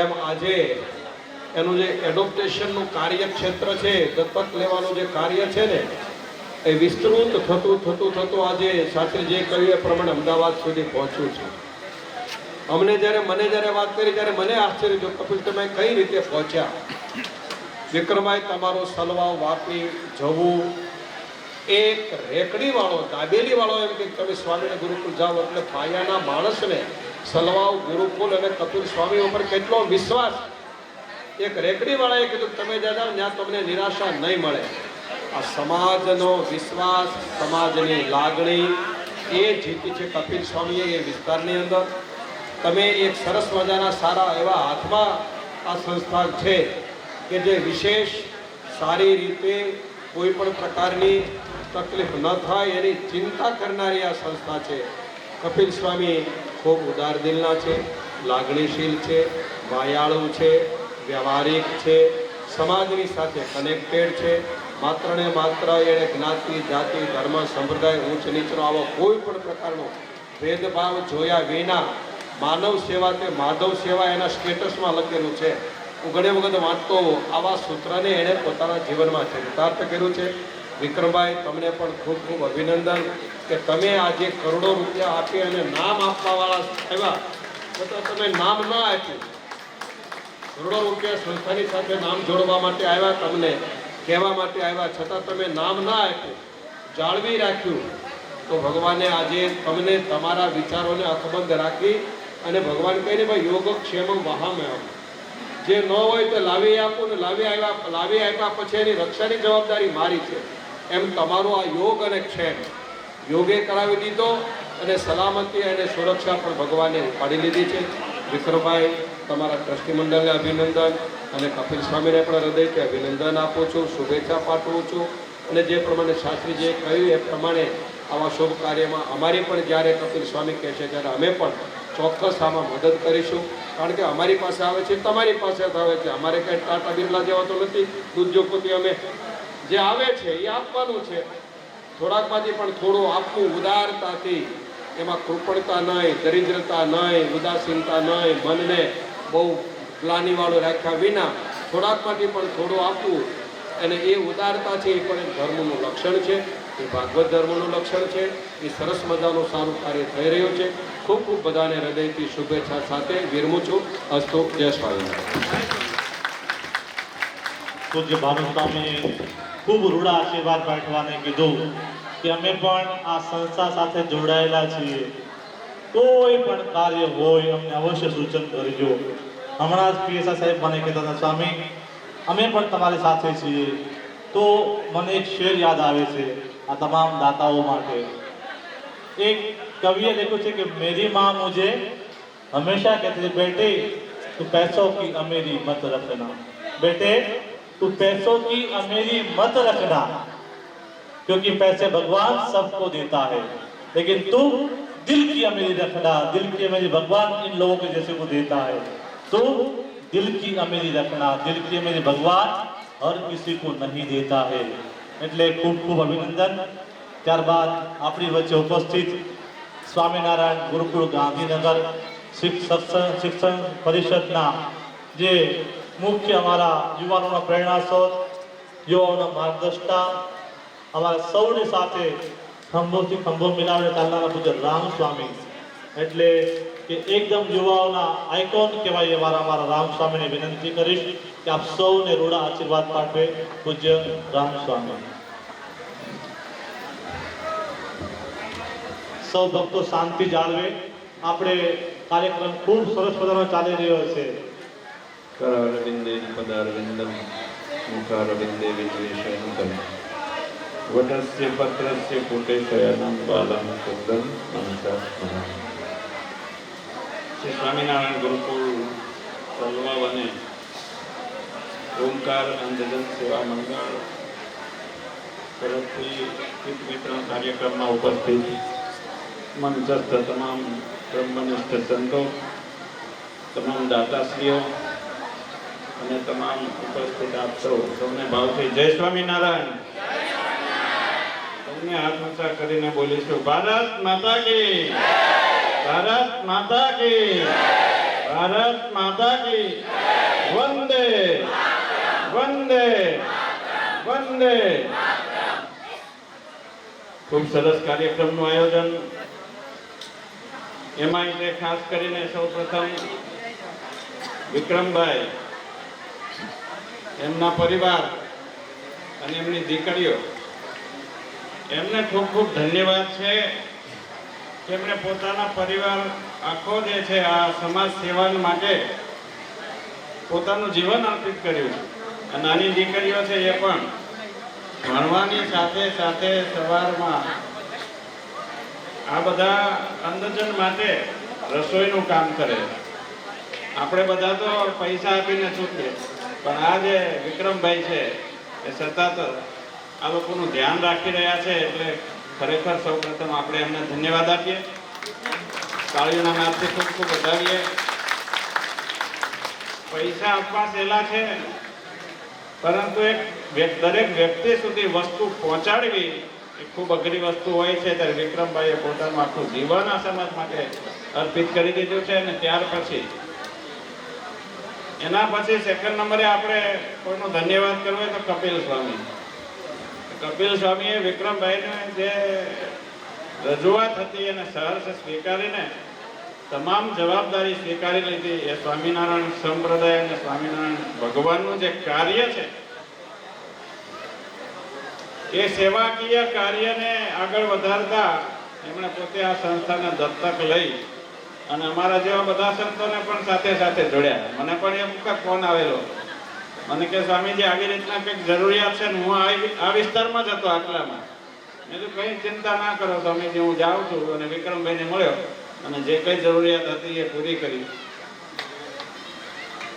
એમ આજે એનું જે એડોપ્ટેશનનું કાર્યક્ષેત્ર છે, દત્તક લેવાનું જે કાર્ય છે ને, એ વિસ્તૃત થતું આજે શાસ્ત્રીજીએ કહ્યું એ પ્રમાણે અમદાવાદ સુધી પહોંચ્યું છે. મને જ્યારે વાત કરી ત્યારે મને આશ્ચર્ય થયું, કપિલ તમે કઈ રીતે પહોંચ્યા? વિક્રમાય તમારો સલવાવ વાપી જવું, એક રેકડી વાળો, દાબેલી વાળો એમ કે તમે સ્વામીના ગુરુકુળ જાઓ એટલે પાયાના માણસને સલવાવ ગુરુકુલ અને કપિલ સ્વામી ઉપર કેટલો વિશ્વાસ. એક રેકડી વાળાએ કીધું તમે જાઓ ત્યાં તમને નિરાશા નહીં મળે. આ સમાજનો વિશ્વાસ, સમાજની લાગણી એ જીતી છે કપિલ સ્વામીએ એ વિસ્તારની અંદર. તમે એક સરસ મજાના સારા એવા હાથમાં આ સંસ્થા છે કે જે વિશેષ સારી રીતે કોઈ પણ પ્રકારની તકલીફ ન થાય એની ચિંતા કરનારી આ સંસ્થા છે. કપિલ સ્વામી ખૂબ ઉદાર દિલના છે, લાગણીશીલ છે, માયાળુ છે, વ્યવહારિક છે, સમાજની સાથે કનેક્ટેડ છે. માત્ર ને માત્ર એણે જ્ઞાતિ, જાતિ, ધર્મ, સંપ્રદાય, ઊંચ નીચનો આવો કોઈ પણ પ્રકારનો ભેદભાવ જોયા વિના માનવ સેવા તે માધવ સેવા એના સ્ટેટસમાં લખેલું છે. હું ઘણી વખત વાંચતો આવા સૂત્રને એણે પોતાના જીવનમાં ચરિતાર્થ કર્યું છે. વિક્રમભાઈ તમને પણ ખૂબ ખૂબ અભિનંદન કે તમે આજે કરોડો રૂપિયા આપી અને નામ આપવાવાળા આવ્યા છતાં તમે નામ ન આપ્યું. કરોડો રૂપિયા સંસ્થાની સાથે નામ જોડવા માટે આવ્યા, તમને કહેવા માટે આવ્યા, છતાં તમે નામ ના આપ્યું, જાળવી રાખ્યું. તો ભગવાને આજે તમને તમારા વિચારોને અકબંધ રાખી અને ભગવાન કહીને ભાઈ યોગક્ષેમ વહામ્યહમ, જે ન હોય તો લાવી આપું ને લાવી આપ્યા પછી એની રક્ષાની જવાબદારી મારી છે. એમ તમારો આ યોગ અને ક્ષેમ યોગે કરાવી દીધો અને સલામતી અને સુરક્ષા પણ ભગવાને ઉપાડી લીધી છે. વિક્રમભાઈ તમારા ટ્રસ્ટી મંડળને અભિનંદન અને કપિલ સ્વામીને પણ હૃદયથી અભિનંદન આપું છું, શુભેચ્છા પાઠવું છું. અને જે પ્રમાણે શાસ્ત્રીજીએ કહ્યું એ પ્રમાણે આવા શુભ કાર્યમાં અમારી પણ જ્યારે કપિલ સ્વામી કહે છે ત્યારે અમે પણ ચોક્કસ આમાં મદદ કરીશું. કારણ કે અમારી પાસે આવે છે, તમારી પાસે આવે છે, અમારે કંઈ ટાટા બિરલા જેવા તો નથી ઉદ્યોગપતિ. અમે જે આવે છે એ આપવાનું છે, થોડાકમાંથી પણ થોડું આપવું ઉદારતાથી, એમાં કૃપણતા નહીં, દરિદ્રતા નહીં, ઉદાસીનતા નહીં, મનને બહુ ગ્લાનિવાળું રાખ્યા વિના થોડાકમાંથી પણ થોડું આપવું. અને એ ઉદારતા છે એ પણ એક ધર્મનું લક્ષણ છે, એ ભાગવત ધર્મનું લક્ષણ છે. એ સરસ મજાનું સારું કાર્ય થઈ રહ્યું છે. ખૂબ ખૂબ બધાને હૃદયથી શુભેચ્છા સાથે વિરમું છું. અસ્તુ. જય સ્વામિનારાયણ. પૂજ્ય ભાનુસ્વામી ખૂબ રૂડા આશીર્વાદ પાઠવાને કીધું કે અમે પણ આ સંસ્થા સાથે જોડાયેલા છીએ, કોઈ પણ કાર્ય હોય અમને અવશ્ય સૂચન કરજો. હમણાં જ પીએસઆઈ સાહેબ મને કહેતા હતા, સ્વામી અમે પણ તમારી સાથે છીએ. તો મને એક શેર યાદ આવે છે આ તમામ દાતાઓ માટે. એક કવિએ લખ્યું છે કે મેરી माँ मुझे हमेशा कहती थी, बेटे तू पैसों की अमीरी मत रखना, बेटे तू पैसों की अमीरी मत रखना, क्योंकि पैसे भगवान सबको देता है, लेकिन तू दिल की अमीरी रखना, दिल की अमीरी भगवान इन लोगों के जैसे को देता है. तो दिल की अमीरी रखना, दिल की अमीरी भगवान हर किसी को नहीं देता है. એટલે ખૂબ ખૂબ અભિનંદન. ત્યારબાદ આપણી વચ્ચે ઉપસ્થિત સ્વામિનારાયણ ગુરુકુળ ગાંધીનગર શિક્ષણ પરિષદના જે મુખ્ય અમારા યુવાનોના પ્રેરણા સ્ત્રોત, યુવાઓના માર્ગદર્શતા, અમારા સૌની સાથે ખંભોથી ખંભો મિલાવીને ચાલનારા પૂજ્ય રામ સ્વામી એટલે કે એકદમ યુવાઓના આઇકોન કહેવાય એવા અમારા રામ સ્વામીને વિનંતી કરીશ કે આપ સૌને રૂડા આશીર્વાદ પાઠવે પૂજ્ય રામ સ્વામી. સૌ ભક્તો શાંતિ જાળવે. આપણે કાર્યક્રમ ખૂબ સરસ મજાનો ચાલી રહ્યો છે. करारविंदे पदारविंदम मुखारविंदे विद्वेषयन्तं वटस्य पत्रस्य पुटे शयनं बालं कुन्दं मनसा स्मरामि. श्री स्वामीनारायण गुरुकुल तलवा वने ओंकार अंधजन सेवा मंडळ તરફથી કીટ વિતરણ કાર્યક્રમમાં ઉપસ્થિત મંચસ્થ તમામ બ્રહ્મનિષ્ઠ સંતો, તમામ દાતાશ્રીઓ અને તમામ ઉપસ્થિત આપ સૌને ભાવથી જય સ્વામિનારાયણ. તમને હાથ ઊંચા કરીને બોલીશું ભારત માતા કી, ભારત માતા કી, ભારત માતા કી, વંદે વંદે વંદે. ખૂબ સરસ કાર્યક્રમનું આયોજન. એમાં એટલે ખાસ કરીને સૌપ્રથમ વિક્રમભાઈ, એમના પરિવાર અને એમની દીકરીઓ, એમને ખૂબ ખૂબ ધન્યવાદ છે કે એમણે પોતાના પરિવાર આખો જે છે આ સમાજ સેવા માટે પોતાનું જીવન અર્પિત કર્યું. અને નાની દીકરીઓ છે એ પણ ભણવાની સાથે સાથે સવારમાં આ બધા અંધજન માટે રસોઈનું કામ કરે. આપણે બધા તો પૈસા આપીને છૂટીએ, પણ આ જે વિક્રમભાઈ છે એ સતત આ લોકોનું ધ્યાન રાખી રહ્યા છે. એટલે ખરેખર સૌ પ્રથમ આપણે એમને ધન્યવાદ આપીએ, તાળીઓના નાદથી ખૂબ ખૂબ વધાવીએ. પૈસા આપવા સહેલા છે, પરંતુ દરેક વ્યક્તિ સુધી વસ્તુ પહોંચાડવી એ ખૂબ અઘરી વસ્તુ હોય છે. ત્યારે વિક્રમભાઈએ પોતાનું આખું જીવન આ સમાજ માટે અર્પિત કરી દીધું છે. અને ત્યાર પછી એના પછી સેકન્ડ નંબરે આપણે કોઈનો ધન્યવાદ કરવો હોય તો કપિલ સ્વામી. કપિલ સ્વામીએ વિક્રમભાઈને જે રજૂઆત હતી એને સહર્ષ સ્વીકારીને તમામ જવાબદારી સ્વીકારી લીધી. એ સ્વામિનારાયણ સંપ્રદાય અને સ્વામિનારાયણ ભગવાનનું જે કાર્ય છે એ સેવાકીય કાર્યને આગળ વધારતા એમણે પોતે આ સંસ્થાને દત્તક લઈ અને અમારા જેવા બધા સંતોને પણ સાથે સાથે જોડ્યા. મને પણ એક વખત ફોન આવેલો, મને કે સ્વામીજી આવી રીતના કંઈક જરૂરિયાત છે ને હું આ વિસ્તારમાં જ હતો આટલામાં. મેં તો કંઈ ચિંતા ના કરો સ્વામીજી, હું જાઉં છું. અને વિક્રમભાઈને મળ્યો અને જે કંઈ જરૂરિયાત હતી એ પૂરી કરી.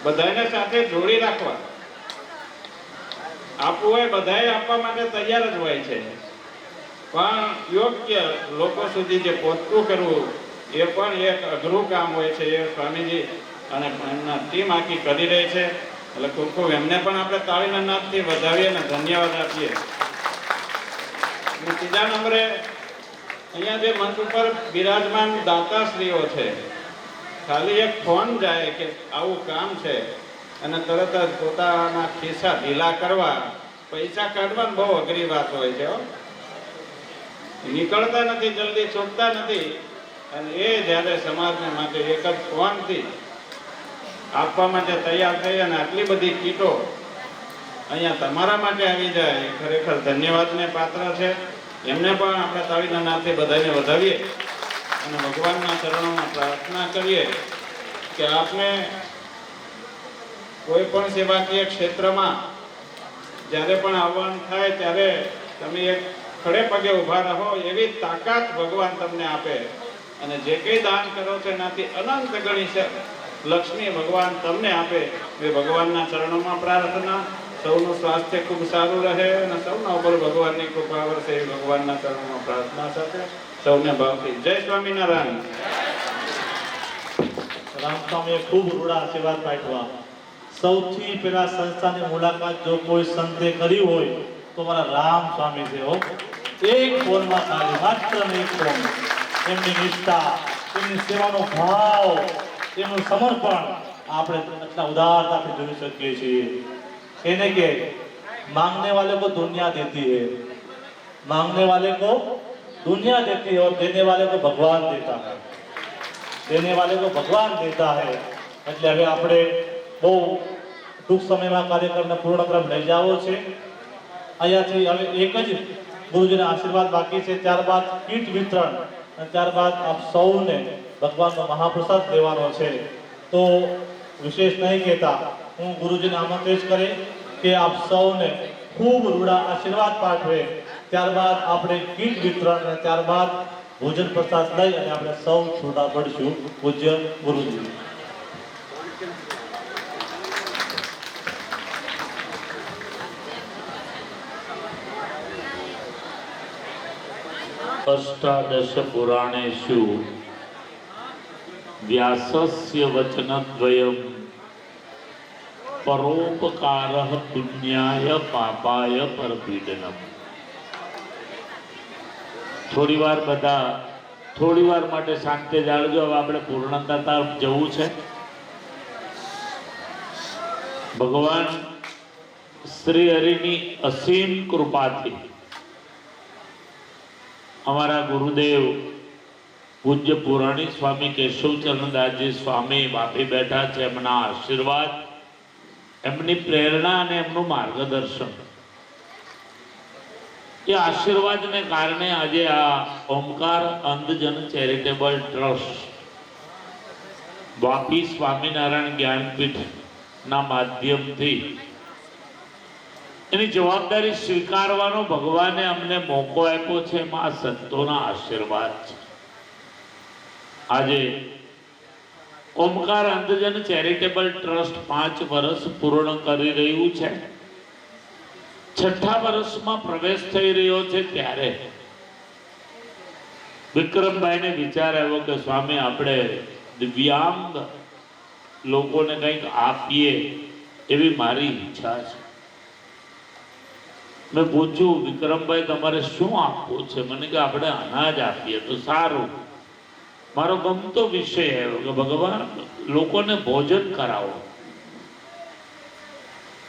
બધાને સાથે જોડી રાખવા. આપવું હોય બધાએ આપવા માટે તૈયાર જ હોય છે, પણ યોગ્ય લોકો સુધી જે પહોંચતું કરવું એ પણ એક અઘરું કામ હોય છે. એ સ્વામીજી અને એમના ટીમ આખી કરી રહી છે. એટલે ખૂબ ખૂબ એમને પણ આપણે તાળીના નાદથી વધાવીએ અને ધન્યવાદ આપીએ. ત્રીજા નંબરે અહીંયા જે મંચ ઉપર બિરાજમાન દાતાશ્રીઓ છે, ખાલી એક ફોન જાય કે આવું કામ છે અને તરત જ પોતાના ખિસ્સા ઢીલા કરવા, પૈસા કાઢવાની બહુ અઘરી વાત હોય છે. નીકળતા નથી, જલ્દી છૂટતા નથી. અને એ જ્યારે સમાજને માટે એક જ ફોનથી આપવા માટે તૈયાર થઈ અને આટલી બધી કીટો અહીંયા તમારા માટે આવી જાય એ ખરેખર ધન્યવાદને પાત્ર છે. એમને પણ આપણે તાળીના નાદથી બધાને વધાવીએ અને ભગવાનના ચરણોમાં પ્રાર્થના કરીએ કે આપને કોઈ પણ સેવાકીય ક્ષેત્રમાં જ્યારે પણ આવવાનું થાય ત્યારે તમે એક ખડે પગે ઊભા રહો એવી તાકાત ભગવાન તમને આપે. અને જે કંઈ દાન કરો છો એનાથી અનંત ગણી છે લક્ષ્મી ભગવાન તમને આપે એ ભગવાનના ચરણોમાં પ્રાર્થના. સૌનું સ્વાસ્થ્ય ખૂબ સારું રહે અને સૌના ઉપર ભગવાનની કૃપા વરસે એ ભગવાનના ચરણોમાં પ્રાર્થના સાથે સૌને ભાવથી જય સ્વામિનારાયણ. રામસ્વામીએ ખૂબ રૂડા આશીર્વાદ પાઠવા. સૌથી પહેલા સંસ્થાની મુલાકાત જો કોઈ સંતે કરી હોય તો મારા રામ સ્વામી છે. એક ફોનમાં ખાલી માત્ર એક ફોન. એમની નિષ્ઠા, એમની સેવાનો ભાવ, એમનું સમર્પણ આપણે એટલા ઉદારતાથી જોઈ શકીએ છીએ. એને કે मांगने वाले को दुनिया देती है, मांगने वाले को दुनिया देती है और देने वाले को भगवान देता है, देने वाले को भगवान देता है। એટલે હવે આપણે બહુ ટૂંક સમયમાં કાર્યક્રમને પૂર્ણ તરફ લઈ જવો છે। અહીંયાથી હવે એક જ ગુરુજીના આશીર્વાદ બાકી છે, ત્યારબાદ કીટ વિતરણ અને ત્યારબાદ આપ સૌને ભગવાનનો મહાપ્રસાદ લેવાનો છે। તો વિશેષ નહીં કહેતા હું ગુરુજીને આમંત્રિત કરે કે આપ સૌને ખૂબ રૂડા આશીર્વાદ પાઠવે, ત્યારબાદ આપણે કીટ વિતરણ અને ત્યારબાદ ભોજન પ્રસાદ લઈ અને આપણે સૌ છૂટા પડશું। પૂજ્ય ગુરુજી। अष्टादश पुराणेषु व्यासस्य वचनद्वयं परोपकारः पुण्याय पापाय परपीडनम्। થોડીવાર બધા થોડીવાર માટે શાંતિ જાળજો। હવે આપણે પૂર્ણતા તરફ જવું છે। ભગવાન શ્રી હરિની અસીમ કૃપાથી हमारा गुरुदेव पूज्य पुराणी स्वामी केशवचरणदासजी स्वामी बापी बैठा है, एमना आशीर्वाद, एमनी प्रेरणा और एमनु मार्गदर्शन, ये आशीर्वाद ने कारणे आज आ ओमकार अंधजन चेरिटेबल ट्रस्ट वापी स्वामीनारायण ज्ञानपीठ ना माध्यम थी એની જવાબદારી સ્વીકારવાનો ભગવાને અમને મોકો આપ્યો છે। એમાં આ સંતોના આશીર્વાદ છે। આજે ઓમકાર અંધજન ચેરિટેબલ ટ્રસ્ટ 5 વર્ષ પૂર્ણ કરી રહ્યું છે। 6થા વર્ષમાં પ્રવેશ થઈ રહ્યો છે ત્યારે વિક્રમભાઈને વિચાર આવ્યો કે સ્વામી આપણે દિવ્યાંગ લોકોને કંઈક આપીએ એવી મારી ઈચ્છા છે। मैं पूछू विक्रम भाई तमारे शू आपवू छे? मने के आपणे अनाज आपीए तो सारू। मारो गमतो विषय है कि भगवान लोकोने भोजन करावो।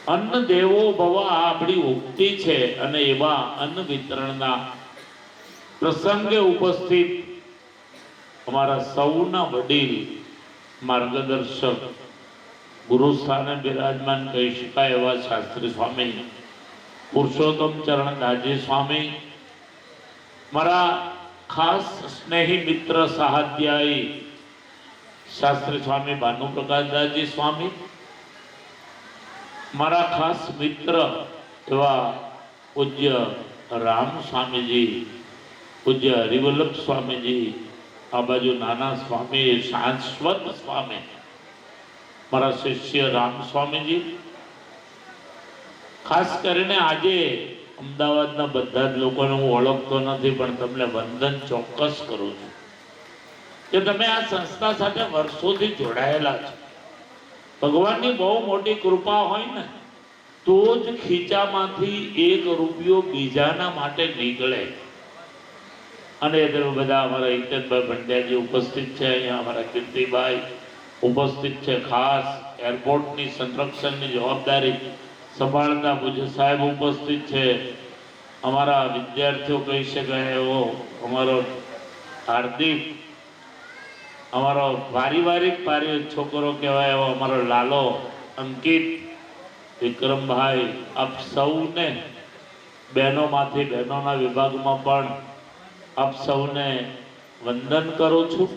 अन्न देवो भव आपणी उक्ति छे अने एवा अन्न वितरणना प्रसंगे उपस्थित अमारा सौना वडील मार्गदर्शक गुरु स्थाने विराजमान कही शकाय एवा शास्त्री स्वामी पुरुषोत्तम चरणदासजी स्वामी, मारा खास स्नेही मित्र सहाध्यायी शास्त्री स्वामी भानुप्रकाशदासजी स्वामी, मारा खास मित्र एवा पूज्य राम स्वामीजी, पूज्य हरिवल्लभ स्वामीजी, आ बाजू नाना स्वामी शाश्वत स्वामी, मारा शिष्य राम स्वामीजी, खास करीने आजे अमदावादना बधा ज लोकोने हूँ ओळखतो नथी पण तमने वंदन चोक्कस करूं छुं के तमे आ संस्था साथे वर्षोथी जोडायेला छो। भगवाननी बहु मोटी कृपा होय ने तो ज खीचामांथी 1 રૂપિયો बीजाना माटे निकळे। अने एते बधा अमारा हितेशभाई पंड्याजी उपस्थित छे, अहींया अमारा कीर्तिभाई उपस्थित छे। खास एरपोर्टनी संरक्षणनी जवाबदारी संभाळता पूज्य साहेब उपस्थित है। अमारा विद्यार्थियों कही शकाय एवो अमारो हार्दिक, अमारो पारिवारिक छोकरो कहेवाय एवो अमारो लालो अंकित, विक्रम भाई, आप सौने बहनों मांथी बहनोना विभागमां पण आप सौने वंदन करूं छुं।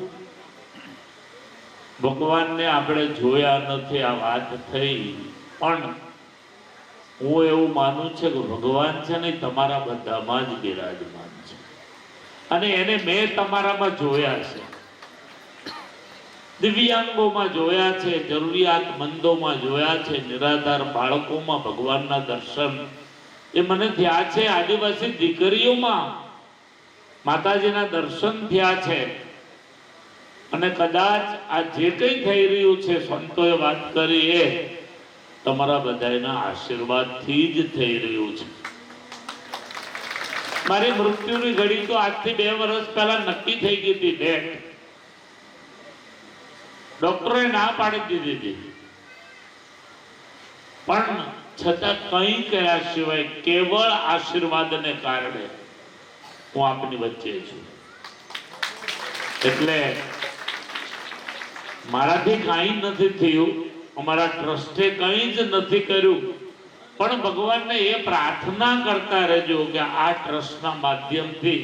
भगवान ने आपणे जोया नथी आ वात थई पण हूँ एवं मानु छे कि भगवान छे ने तमारा बधामां ज विराजमान छे अने एने मैं तमारामां जोया छे। दिव्यांगोमां जोया छे, जरूरियातमंदोमां जोया छे, निराधार बाळकोमां भगवानना दर्शन ए मने थया छे। आदिवासी दीकरीओमां माताजीना दर्शन थया छे अने कदाच आ जे कंई थई रह्युं छे संतोए वात करी ए तमारा बधाईना आशीर्वाद थी ज थई रह्युं छे। मारी मृत्युनी घड़ी तो आज थी 2 वर्ष पहला नक्की थई गई थी डेट। डॉक्टरे ना पाड़ी दीधी थी पण छतां कंई कह्या सिवाय केवल आशीर्वाद ने कारणे હું આપની વચ્ચે છું. એટલે મારાથી કાંઈ નથી થયું, અમારા ટ્રસ્ટે કંઈ જ નથી કર્યું, પણ ભગવાનને એ પ્રાર્થના કરતા રહેજો કે આ ટ્રસ્ટના માધ્યમથી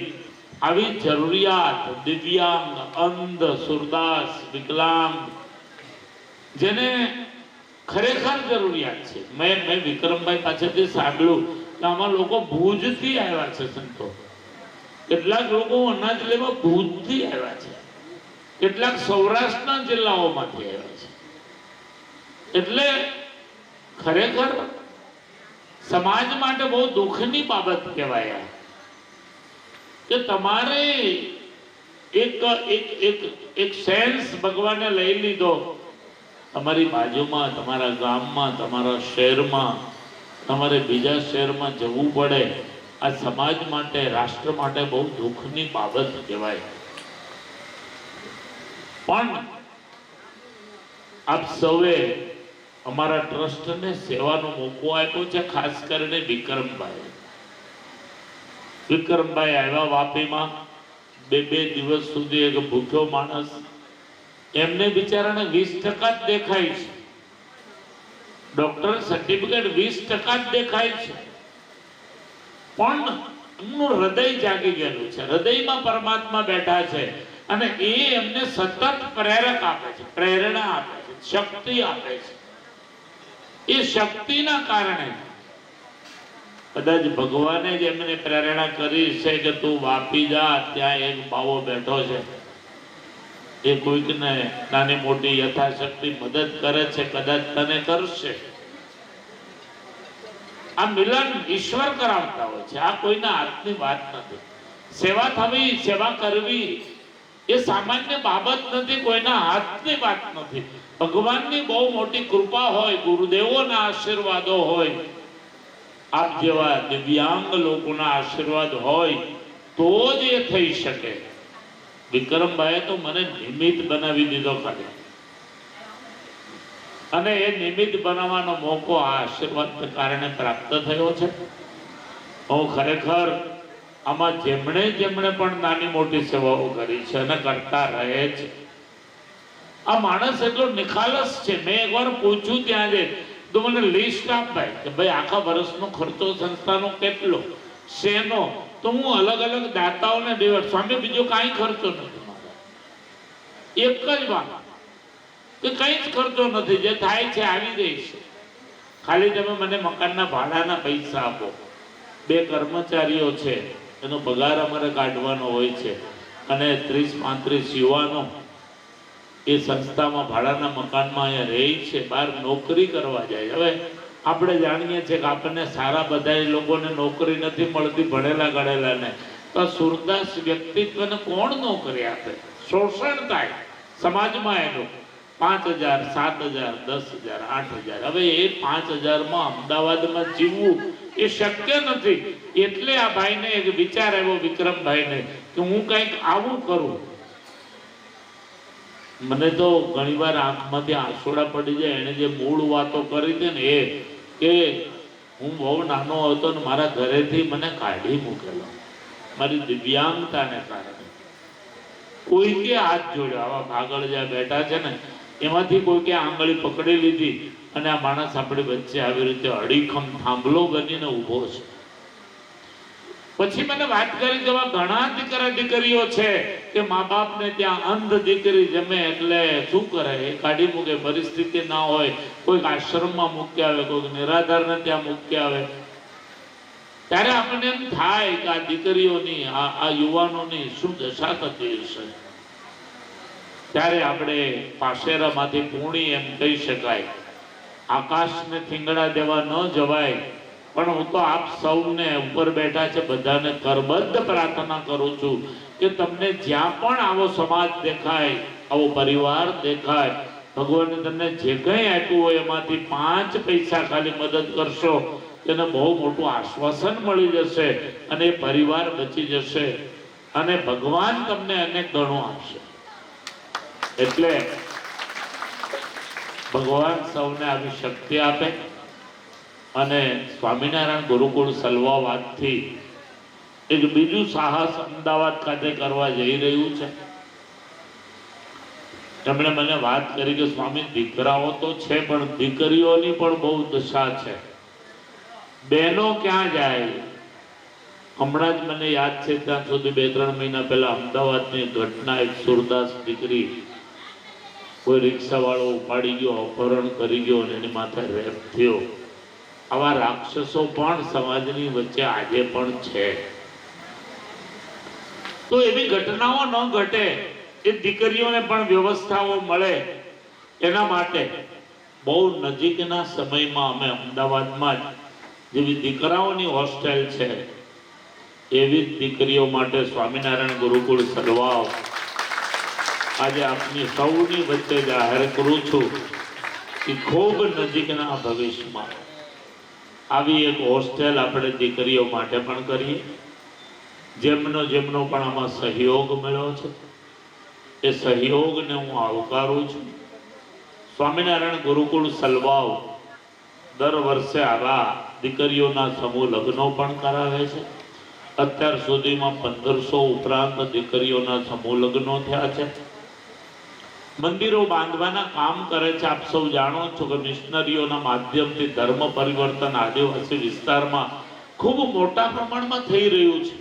આવી જરૂરિયાત દિવ્યાંગ, અંધ, સુરદાસ, વિકલાંગ, જેને ખરેખર જરૂરિયાત છે. મેં વિક્રમભાઈ પાસેથી સાંભળ્યું કે આમાં લોકો ભુજથી આવ્યા છે સંતો. કેટલાક લોકો અનાજ લેવા ભુજથી આવ્યા છે, કેટલાક સૌરાષ્ટ્રના જિલ્લાઓમાંથી આવ્યા છે. એટલે ખરેખર સમાજ માટે બહુ દુઃખની બાબત કહેવાય કે તમારે એક સેન્સ ભગવાને લઈ લીધો. તમારી બાજુમાં, તમારા ગામમાં, તમારા શહેરમાં, તમારે બીજા શહેરમાં જવું પડે. આ સમાજ માટે, રાષ્ટ્ર માટે બહુ દુઃખની બાબત કહેવાય. પણ આપ સૌએ અમારા ટ્રસ્ટને સેવાનો મોકો આપ્યો છે, ખાસ કરીને વિક્રમભાઈ આવ્યા વાપીમાં. બે દિવસ સુધી એક ભૂખ્યો માણસ, એમને બિચારાને 20% જ દેખાય છે. ડોક્ટર સર્ટિફિકેટ 20% જ દેખાય છે, પણ એમનું હૃદય જાગી ગયેલું છે. હૃદયમાં પરમાત્મા બેઠા છે અને એ એમને સતત પ્રેરક આપે છે, પ્રેરણા આપે છે, શક્તિ આપે છે. એ શક્તિના કારણે કદાચ ભગવાને જ એમને પ્રેરણા કરી છે કે તું વાપી જા, ત્યાં એક બાવો બેઠો છે, એ કોઈકને નાની મોટી યથાશક્તિ મદદ કરે છે, કદાચ તને કરશે. આ મિલન ઈશ્વર કરાવતા હોય છે, આ કોઈના હાથની વાત નથી. સેવા થવી, સેવા કરવી એ સામાન્ય બાબત નથી, કોઈના હાથની વાત નથી. ભગવાનની બહુ મોટી કૃપા હોય, ગુરુદેવોના આશીર્વાદો હોય, આપ જેવા દિવ્યાંગ લોકોના આશીર્વાદ હોય તો જ એ થઈ શકે. વિક્રમભાઈએ તો મને નિમિત્ત બનાવી દીધો ખાલી, અને એ નિમિત્ત બનાવવાનો મોકો આ આશીર્વાદને કારણે પ્રાપ્ત થયો છે. હું ખરેખર આમાં જેમણે પણ નાની મોટી સેવાઓ કરી છે અને કરતા રહે છે, આ માણસ એટલો નિખાલસ છે. મેં એકવાર પૂછ્યું ત્યાં જઈ તો મને લિસ્ટ આપ ભાઈ કે ભાઈ આખા વર્ષનો ખર્ચો સંસ્થાનો કેટલો, શેનો? તો હું અલગ અલગ દાતાઓને દેવા, સ્વામી બીજો કાંઈ ખર્ચો નથી મારો. એક જ વાત કે કંઈ જ ખર્ચો નથી, જે થાય છે આવી જાય છે. ખાલી તમે મને મકાનના ભાડાના પૈસા આપો. 2 કર્મચારીઓ છે, એનો પગાર અમારે કાઢવાનો હોય છે, અને 30-35 યુવાનો એ સંસ્થામાં ભાડાના મકાનમાં અહીંયા રહે છે, બહાર નોકરી કરવા જાય. હવે આપણે જાણીએ છીએ કે આપણને સારા બધા લોકોને નોકરી નથી મળતી, ભણેલા ગણેલાને. તો સુરદાસ વ્યક્તિત્વને કોણ નોકરી આપે? શોષણ થાય સમાજમાં એનું. 5,000, 7,000, 10,000, 8,000. હવે એ 5,000માં અમદાવાદમાં જીવવું એ શક્ય નથી. એટલે આ ભાઈને એક વિચાર આવ્યો, વિક્રમભાઈને, કે હું કંઈક આવું કરું. મને તો ઘણીવાર આંખમાંથી આંસુડા પડી જાય. એને જે મૂળ વાતો કરી હતી ને, એ કે હું બહુ નાનો હતો ને મારા ઘરેથી મને કાઢી મૂકેલો મારી દિવ્યાંગતાને કારણે. કોઈકે હાથ જોડ્યો, આવા ભાગળ જ્યાં બેઠા છે ને એમાંથી કોઈકે આંગળી પકડી લીધી અને આ માણસ આપણી વચ્ચે આવી રીતે અડીખમ થાંભલો બનીને ઊભો છે. પછી મને વાત કરી કે ઘણા દીકરીઓ છે કે મા બાપને ત્યાં અંધ દીકરી જમે એટલે શું કરે, એ કાઢી મૂકે. પરિસ્થિતિ ના હોય, કોઈક આશ્રમમાં મૂકી આવે, કોઈક નિરાધારને ત્યાં મૂકી આવે. ત્યારે આપણને એમ થાય કે આ દીકરીઓની, આ યુવાનોની શું દશા થતી હશે. ત્યારે આપણે પાશેરામાંથી પૂણી એમ કહી શકાય. આકાશને થીંગડા દેવા ન જવાય, પણ હું તો આપ સૌને ઉપર બેઠા છે બધાને કરબદ્ધ પ્રાર્થના કરું છું કે તમને જ્યાં પણ આવો સમાજ દેખાય, આવો પરિવાર દેખાય, ભગવાને તમને જે કંઈ આપ્યું હોય એમાંથી 5 પૈસા ખાલી મદદ કરશો, તેને બહુ મોટું આશ્વાસન મળી જશે અને એ પરિવાર બચી જશે અને ભગવાન તમને અનેક ગણું આપશે. એટલે ભગવાન સૌને આવી શક્તિ આપે. અને સ્વામિનારાયણ ગુરુકુળ સલવાવાદથી એક બીજું સાહસ અમદાવાદ ખાતે કરવા જઈ રહ્યું છે. તેમણે મને વાત કરી કે સ્વામી દીકરાઓ તો છે પણ દીકરીઓની પણ બહુ દશા છે, બહેનો ક્યાં જાય? હમણાં જ મને યાદ છે ત્યાં સુધી 2-3 મહિના પહેલા અમદાવાદની ઘટના, એક સુરદાસ દીકરી કોઈ રિક્ષાવાળો ઉપાડી ગયો, અપહરણ કરી ગયો અને એની માથે રેપ થયો. આવા રાક્ષસો પણ સમાજની વચ્ચે આજે પણ છે. તો એવી ઘટનાઓ ન ઘટે, એ દીકરીઓને પણ વ્યવસ્થાઓ મળે, એના માટે બહુ નજીકના સમયમાં અમે અમદાવાદમાં જ જેવી દીકરાઓની હોસ્ટેલ છે એવી જ દીકરીઓ માટે સ્વામિનારાયણ ગુરુકુળ સલવાવ આજે આપની સૌની વચ્ચે જાહેર કરું છું કે ખૂબ નજીકના ભવિષ્યમાં આવી એક હોસ્ટેલ આપણે દીકરીઓ માટે પણ કરીએ. જેમનો પણ આમાં સહયોગ મળ્યો છે એ સહયોગને હું આવકારું છું. સ્વામિનારાયણ ગુરુકુળ સલવાવ દર વર્ષે આવા દીકરીઓના સમૂહ લગ્નો પણ કરાવે છે. અત્યાર સુધીમાં 1500 ઉપરાંત દીકરીઓના સમૂહ લગ્નો થયા છે. મંદિરો બાંધવાના કામ કરે છે. આપ સૌ જાણો છો કે મિશનરીઓના માધ્યમથી ધર્મ પરિવર્તન આદિવાસી વિસ્તારમાં ખૂબ મોટા પ્રમાણમાં થઈ રહ્યું છે.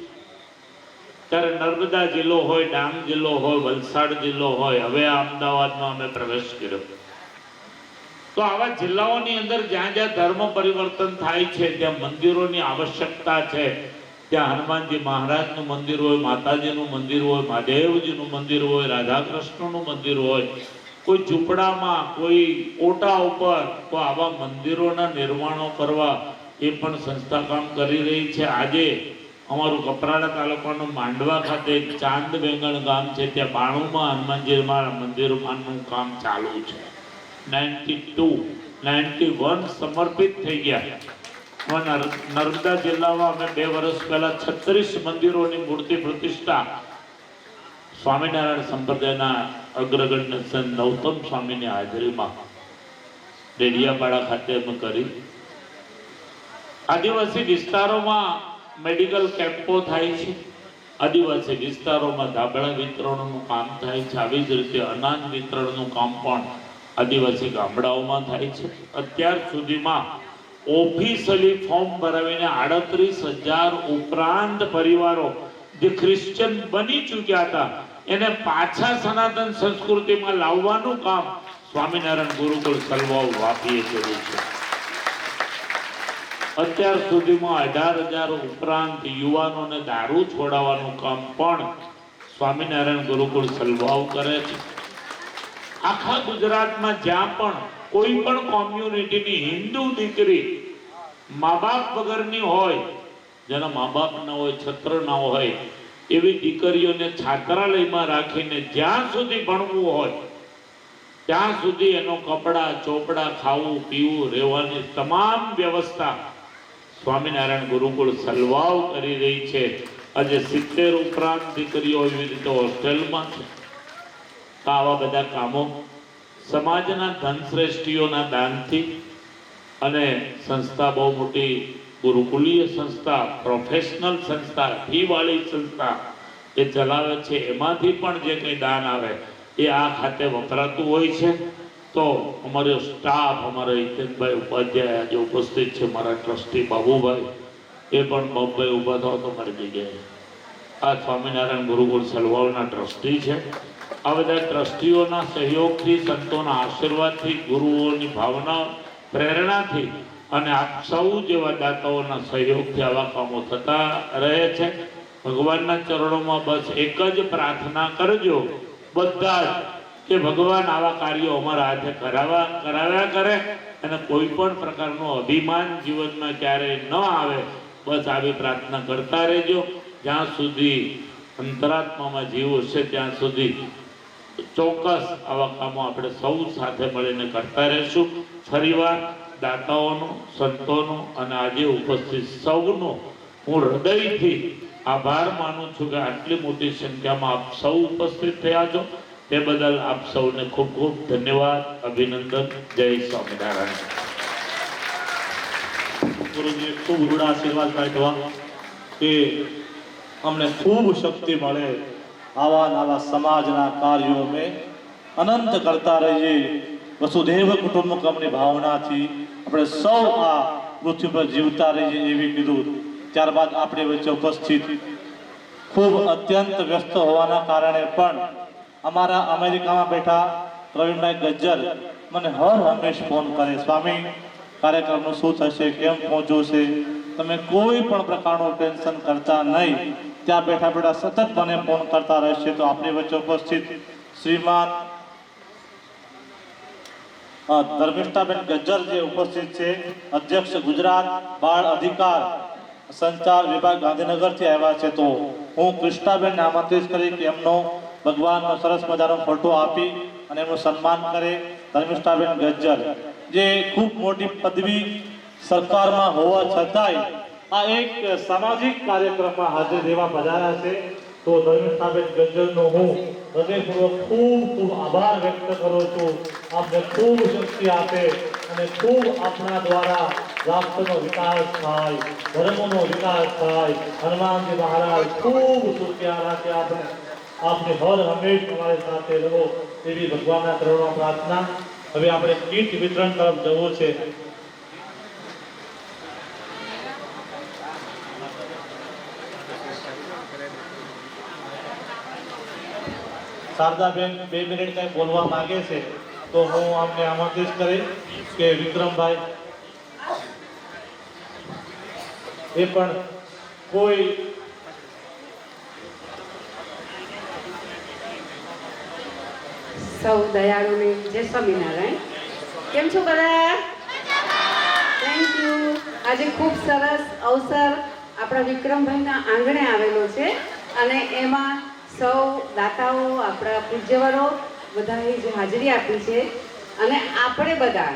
ત્યારે નર્મદા જિલ્લો હોય, ડાંગ જિલ્લો હોય, વલસાડ જિલ્લો હોય, હવે આ અમદાવાદમાં અમે પ્રવેશ કર્યો. તો આવા જિલ્લાઓની અંદર જ્યાં જ્યાં ધર્મ પરિવર્તન થાય છે ત્યાં મંદિરોની આવશ્યકતા છે. ત્યાં હનુમાનજી મહારાજનું મંદિર હોય, માતાજીનું મંદિર હોય, મહાદેવજીનું મંદિર હોય, રાધાકૃષ્ણનું મંદિર હોય, કોઈ ઝૂંપડામાં, કોઈ ઓટા ઉપર, તો આવા મંદિરોના નિર્માણો કરવા એ પણ સંસ્થા કામ કરી રહી છે. આજે અમારું કપરાડા તાલુકાનું માંડવા ખાતે એક ચાંદ વેંગણ ગામ છે, ત્યાં 92માં હનુમાનજી મંદિરનું કામ ચાલુ છે. 92, 91 સમર્પિત થઈ ગયા. નર્મદા જિલ્લામાં અમે 2 વર્ષ પહેલા 36 મંદિરોની મૂર્તિ પ્રતિષ્ઠા સ્વામિનારાયણ સંપ્રદાયના અગ્રગણ્ય સંત નૌતમ સ્વામીની હાજરીમાં ડેડિયાપાડા ખાતે અમે કરી. આદિવાસી વિસ્તારોમાં મેડિકલ કેમ્પો થાય છે. આદિવાસી વિસ્તારોમાં ધાબળા વિતરણનું કામ થાય છે. આવી જ રીતે અનાજ વિતરણનું કામ પણ આદિવાસી ગામડાઓમાં થાય છે. અત્યાર સુધીમાં ઓફિશિયલી ફોર્મ ભરાવીને 38,000 ઉપરાંત પરિવારો જે ક્રિશ્ચિયન બની ચૂક્યા હતા એને પાછા સનાતન સંસ્કૃતિમાં લાવવાનું કામ સ્વામિનારાયણ ગુરુકુળ સલવાવ વાપીએ કર્યું છે. અત્યાર સુધીમાં 18,000 ઉપરાંત યુવાનોને દારૂ છોડાવવાનું કામ પણ સ્વામિનારાયણ ગુરુકુળ સલવાવ કરે છે. આખા ગુજરાતમાં જ્યાં પણ કોઈ પણ કોમ્યુનિટીની હિન્દુ દીકરી મા બાપ વગરની હોય, જેના મા બાપ ના હોય, છત્ર ના હોય, એવી દીકરીઓને છાત્રાલયમાં રાખીને જ્યાં સુધી ભણવું હોય ત્યાં સુધી એનો કપડા, ચોપડા, ખાવું, પીવું, રહેવાની તમામ વ્યવસ્થા સ્વામિનારાયણ ગુરુકુળ સલવાવ કરી રહી છે. આજે 70 ઉપરાંત દીકરીઓ એવી રીતે હોસ્ટેલમાં છે. આવા બધા કામો સમાજના ધનશ્રેષ્ઠીઓના દાનથી અને સંસ્થા બહુ મોટી ગુરુકુલીય સંસ્થા, પ્રોફેશનલ સંસ્થા, ફી વાળી સંસ્થા એ ચલાવે છે. એમાંથી પણ જે કંઈ દાન આવે એ આ ખાતે વપરાતું હોય છે. તો અમારો સ્ટાફ, અમારા હિતેનભાઈ ઉપાધ્યાય આજે ઉપસ્થિત છે, મારા ટ્રસ્ટી બાબુભાઈ, એ પણ બાબુભાઈ ઊભા થાવ તો મારી જગ્યાએ. આ સ્વામિનારાયણ ગુરુકુળ સલવાવના ટ્રસ્ટી છે. આ બધા ટ્રસ્ટીઓના સહયોગથી, સંતોના આશીર્વાદથી, ગુરુઓની ભાવના, પ્રેરણાથી અને આપ સૌ જેવા દાતાઓના સહયોગથી આવા કામો થતા રહે છે. ભગવાનના ચરણોમાં બસ એક જ પ્રાર્થના કરજો બધા જ કે ભગવાન આવા કાર્યો અમારા હાથે કરાવ્યા કરે અને કોઈ પણ પ્રકારનું અભિમાન જીવનમાં ક્યારેય ન આવે. બસ આવી પ્રાર્થના કરતા રહેજો. જ્યાં સુધી અંતરાત્મામાં જીવ હશે ત્યાં સુધી ચોક્કસ આવા કામો આપણે સૌ સાથે મળીને કરતા રહેશું. ફરીવાર દાતાઓનો, સંતોનો અને આજે ઉપસ્થિત સૌનો હું હૃદયથી આભાર માનું છું કે આટલી મોટી સંખ્યામાં આપ સૌ ઉપસ્થિત થયા છો. તે બદલ આપ સૌને ખૂબ ખૂબ ધન્યવાદ, અભિનંદન. જય સ્વામિનારાયણ. ગુરુજી ખૂબ રૂડા આશીર્વાદ પાઠવા કે અમને ખૂબ શક્તિ મળે, આવા નવા સમાજના કાર્યો મેં અનંત કરતા રહીએ. વસુદેવ કુટુંબકમની ભાવનાથી આપણે સૌ આ પૃથ્વી પર જીવતા રહીએ એવી કીધું. ત્યારબાદ આપણે વચ્ચે ઉપસ્થિત ખૂબ અત્યંત વ્યસ્ત હોવાના કારણે પણ અમારા અમેરિકામાં બેઠા પ્રવીણભાઈ ગજ્જર મને હર હંમેશ ફોન કરે, સ્વામી કાર્યક્રમનું શું થશે, કેમ પહોંચવું છે, તમે કોઈ પણ પ્રકારનું ટેન્શન કરતા નહીં. ત્યાં બેઠા બેઠા સતત મને ફોન કરતા રહેશે. તો આપણી વચ્ચે ઉપસ્થિત શ્રીમાન ધર્મિષ્ઠાબેન ગજ્જર જે ઉપસ્થિત છે, અધ્યક્ષ ગુજરાત બાળ અધિકાર સંચાર વિભાગ ગાંધીનગરથી આવ્યા છે. તો હું કૃષ્ણાબેનને આમંત્રિત કરી કે એમનો ભગવાનનો સરસ મજાનો ફોટો આપી અને એમનું સન્માન કરે. ધર્મિષ્ઠાબેન ગજ્જર જે ખૂબ મોટી પદવી સરકારમાં હોવા છતાંય આ એક સામાજિક કાર્યક્રમમાં હાજર રહેવા પધાર્યા છે. તો ધર્મિષ્ઠાબેન ગજ્જરનો હું હૃદયપૂર્વક ખૂબ ખૂબ આભાર વ્યક્ત કરું છું. આપને ખૂબ શક્તિ આપે અને ખૂબ આપણા દ્વારા રાષ્ટ્રનો વિકાસ થાય, ધર્મનો વિકાસ થાય. હનુમાનજી મહારાજ ખૂબ સુખ્યા રાખે આપણે, આપને હર હંમેશ તમારી સાથે રહો એવી ભગવાનના ચરણોમાં પ્રાર્થના. હવે આપણે કીટ વિતરણ તરફ જવું છે. શારદાબેન 2 મિનિટ કંઈ બોલવા માંગે છે તો હું આપને આમંત્રિત કરી કે વિક્રમભાઈ એ પણ કોઈ સૌ દયાળુને જય સ્વામિનારાયણ. કેમ છો બધા? Thank you. આજે ખૂબ સરસ અવસર આપણા વિક્રમભાઈના આંગણે આવેલો છે અને એમાં સૌ દાતાઓ, આપણા પૂજ્યવરો બધાએ જે હાજરી આપી છે અને આપણે બધા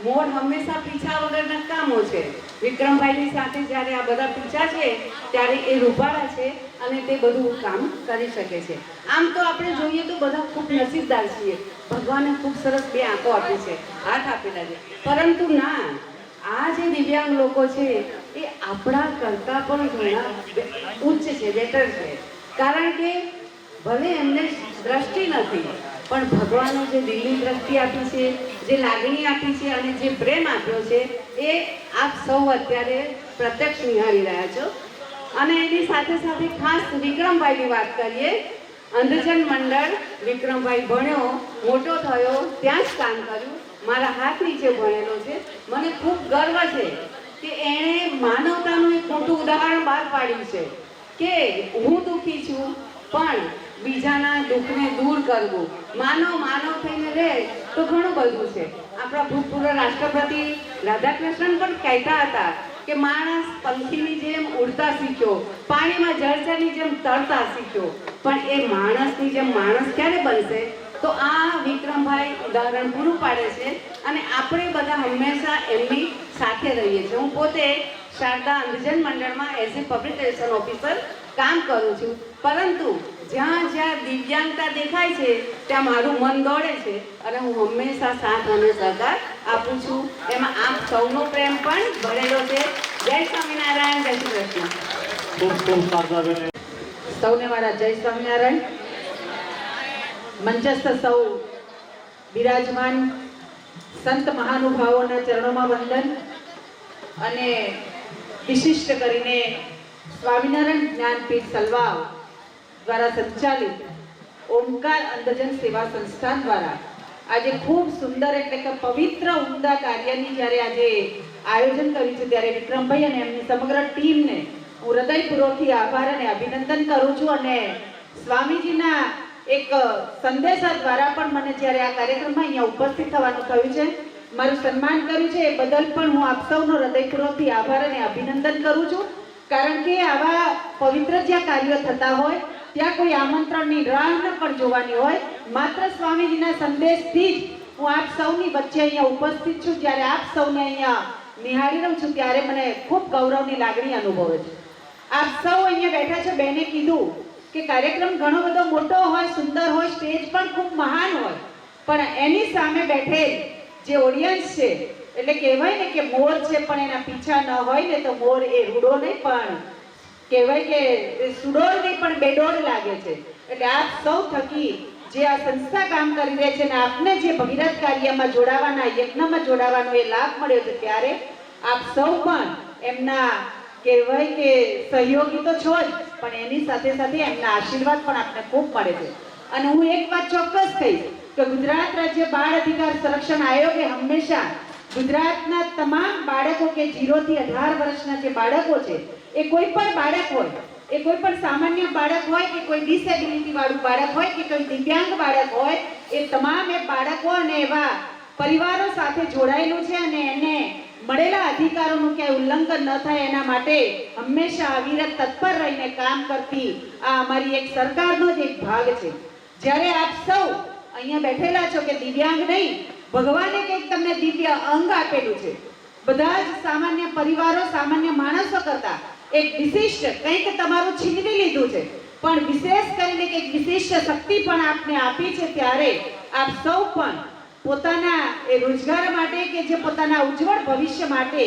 મોઢ હંમેશા પીછા વગરના કામો છે. વિક્રમભાઈની સાથે જ્યારે આ બધા પીછા છે ત્યારે એ રૂપાળા છે અને તે બધું કામ કરી શકે છે. આમ તો આપણે જોઈએ તો બધા ખૂબ નસીબદાર છીએ, ભગવાને ખૂબ સરસ 2 આંખો આપી છે, હાથ આપેલા છે. પરંતુ ના, આ જે દિવ્યાંગ લોકો છે એ આપણા કરતાં પણ ઘણા ઉચ્ચ છે, બેટર છે. કારણ કે ભલે એમને દ્રષ્ટિ નથી પણ ભગવાને જે દિલની દ્રષ્ટિ આપી છે, જે લાગણી આપી છે અને જે પ્રેમ આપ્યો છે એ આપ સૌ અત્યારે પ્રત્યક્ષ નિહાળી રહ્યા છો. અને એની સાથે સાથે ખાસ વિક્રમભાઈની વાત કરીએ. અંધજન મંડળ વિક્રમભાઈ ભણ્યો, મોટો થયો, ત્યાં જ કામ કર્યું, મારા હાથ નીચે ભણેલો છે. મને ખૂબ ગર્વ છે કે એણે માનવતાનું એક મોટું ઉદાહરણ બહાર પાડ્યું છે કે હું દુઃખી છું પણ બીજાના દુઃખને દૂર કરવું. માનવ થઈને રહે તો ઘણું બધું છે. આપણા ભૂતપૂર્વ રાષ્ટ્રપતિ રાધાકૃષ્ણન પણ કહેતા હતા કે માણસ પંખીની જેમ ઉડતા શીખ્યો, પાણીમાં જળચરની જેમ તરતા શીખ્યો, પણ એ માણસની જેમ માણસ ક્યારે બનશે? તો આ વિક્રમભાઈ ઉદાહરણ પૂરું પાડે છે અને આપણે બધા હંમેશા એમની સાથે રહીએ છીએ. હું પોતે શારદા અંધજન મંડળમાં as a public relation officer કામ કરું છું, પરંતુ જ્યાં જ્યાં દિવ્યાંગતા દેખાય છે ત્યાં મારું મન દોડે છે અને હું હંમેશા સાથ અને સહકાર આપું છું. એમાં આપ સૌનો પ્રેમ પણ ભરેલો છે. જય સ્વામિનારાયણ, જય શ્રી કૃષ્ણ. ખૂબ ખૂબ શારદાબેન. સૌને મારા જય સ્વામિનારાયણ. મંચસ્થ સૌ બિરાજમાન સંત મહાનુભાવોના ચરણોમાં વંદન અને વિશિષ્ટ કરીને સ્વામિનારાયણ જ્ઞાનપીઠ સલવાવ દ્વારા સંચાલિત ઓમકાર અંધજન સેવા સંસ્થાન દ્વારા આજે ખૂબ સુંદર એટલે કે પવિત્ર ઉમદા કાર્યની જ્યારે આજે આયોજન કર્યું છે ત્યારે વિક્રમભાઈ અને એમની સમગ્ર ટીમને હું હૃદયપૂર્વકથી આભાર અને અભિનંદન કરું છું. અને સ્વામીજીના એક સંદેશા દ્વારા પણ મને જ્યારે આ કાર્યક્રમમાં અહીંયા ઉપસ્થિત થવાનું થયું છે, મારું સન્માન કર્યું છે, એ બદલ પણ હું આપ સૌનો હૃદયપૂર્વકથી આભાર અને અભિનંદન કરું છું. કારણ કે આવા પવિત્ર જ્યાં કાર્યો થતા હોય ત્યાં કોઈ આમંત્રણની રાહ ન પણ જોવાની હોય, માત્ર સ્વામીજીના સંદેશથી જ હું આપ સૌની વચ્ચે અહીંયા ઉપસ્થિત છું. જ્યારે આપ સૌને અહીંયા નિહાળી રહું છું ત્યારે મને ખૂબ ગૌરવની લાગણી અનુભવે છે. આપ સૌ અહીંયા બેઠા છો. બેને કીધું કે કાર્યક્રમ ઘણો બધો મોટો હોય, સુંદર હોય, સ્ટેજ પણ ખૂબ મહાન હોય, પણ એની સામે બેઠેલ જે ઓડિયન્સ છે એટલે કહેવાય ને કે મોર છે પણ એના પીછા ન હોય ને તો મોર એ રૂડો નહીં પણ કહેવાય કે સુડોળ નહીં પણ બેડોળ લાગે છે. એટલે આપ સૌ થકી જે આ સંસ્થા કામ કરી રહી છે ને આપને જે ભગીરથ કાર્યમાં જોડાવાના, યજ્ઞમાં જોડાવાનો એ લાભ મળ્યો છે, ત્યારે આપ સૌ પણ એમના કહેવાય કે સહયોગી તો છો જ, પણ એની સાથે સાથે એમના આશીર્વાદ પણ આપને ખૂબ મળે છે. અને હું એક વાત ચોક્કસ કહીશ કે ગુજરાત રાજ્ય બાળ અધિકાર સંરક્ષણ આયોગે હંમેશા ગુજરાતના તમામ બાળકો કે 0 થી 18 વર્ષના જે બાળકો છે, એ કોઈ પણ બાળક હોય, એ કોઈ પણ સામાન્ય બાળક હોય કે કોઈ ડિસેબિલિટી વાળું બાળક હોય કે કોઈ દિવ્યાંગ બાળક હોય, એ તમામ એ બાળકો અને એવા પરિવારો સાથે જોડાયેલું છે અને એને મળેલા અધિકારોનું ક્યાંય ઉલ્લંઘન ન થાય એના માટે હંમેશા અવિરત તત્પર રહીને કામ કરતી આ અમારી એક સરકારનો જ એક ભાગ છે. જ્યારે આપ સૌ અહીંયા બેઠેલા છો કે દિવ્યાંગ નહીં, ભગવાને કંઈક તમને દિવ્ય અંગ આપેલું છે. બધા જ સામાન્ય પરિવારો, સામાન્ય માણસો કરતા એક વિશિષ્ટ કંઈક તમારું છીનવી લીધું છે, પણ વિશેષ કરીને કંઈક વિશિષ્ટ શક્તિ પણ આપને આપી છે. ત્યારે આપ સૌ પણ પોતાના એ રોજગાર માટે કે જે પોતાના ઉજ્જવળ ભવિષ્ય માટે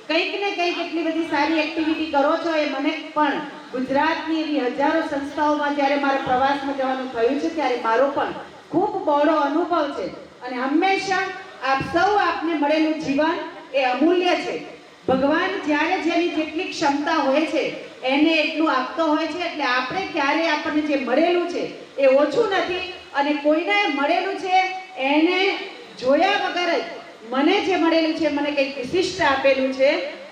કંઈક ને કંઈક એટલી બધી સારી એક્ટિવિટી કરો છો. એ મને પણ ગુજરાતની એવી હજારો સંસ્થાઓમાં જ્યારે મારા પ્રવાસમાં જવાનું થયું છે, ત્યારે મારો પણ ખૂબ બહોળો અનુભવ છે. અને હંમેશા આપ સૌ આપને મળેલું જીવન એ અમૂલ્ય છે. ભગવાન જ્યારે જેની જેટલી ક્ષમતા હોય છે એને એટલું આપતો હોય છે. એટલે આપણે ક્યારે આપણને જે મળેલું છે એ ઓછું નથી, અને કોઈને મળેલું છે એને જોયા વગર જ મને જે મળેલું છે, મને કંઈક વિશિષ્ટ આપેલું છે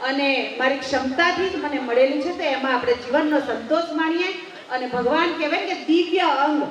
અને મારી ક્ષમતાથી જ મને મળેલું છે, તો એમાં આપણે જીવનનો સંતોષ માણીએ. અને ભગવાન કહેવાય કે દિવ્ય અંગ,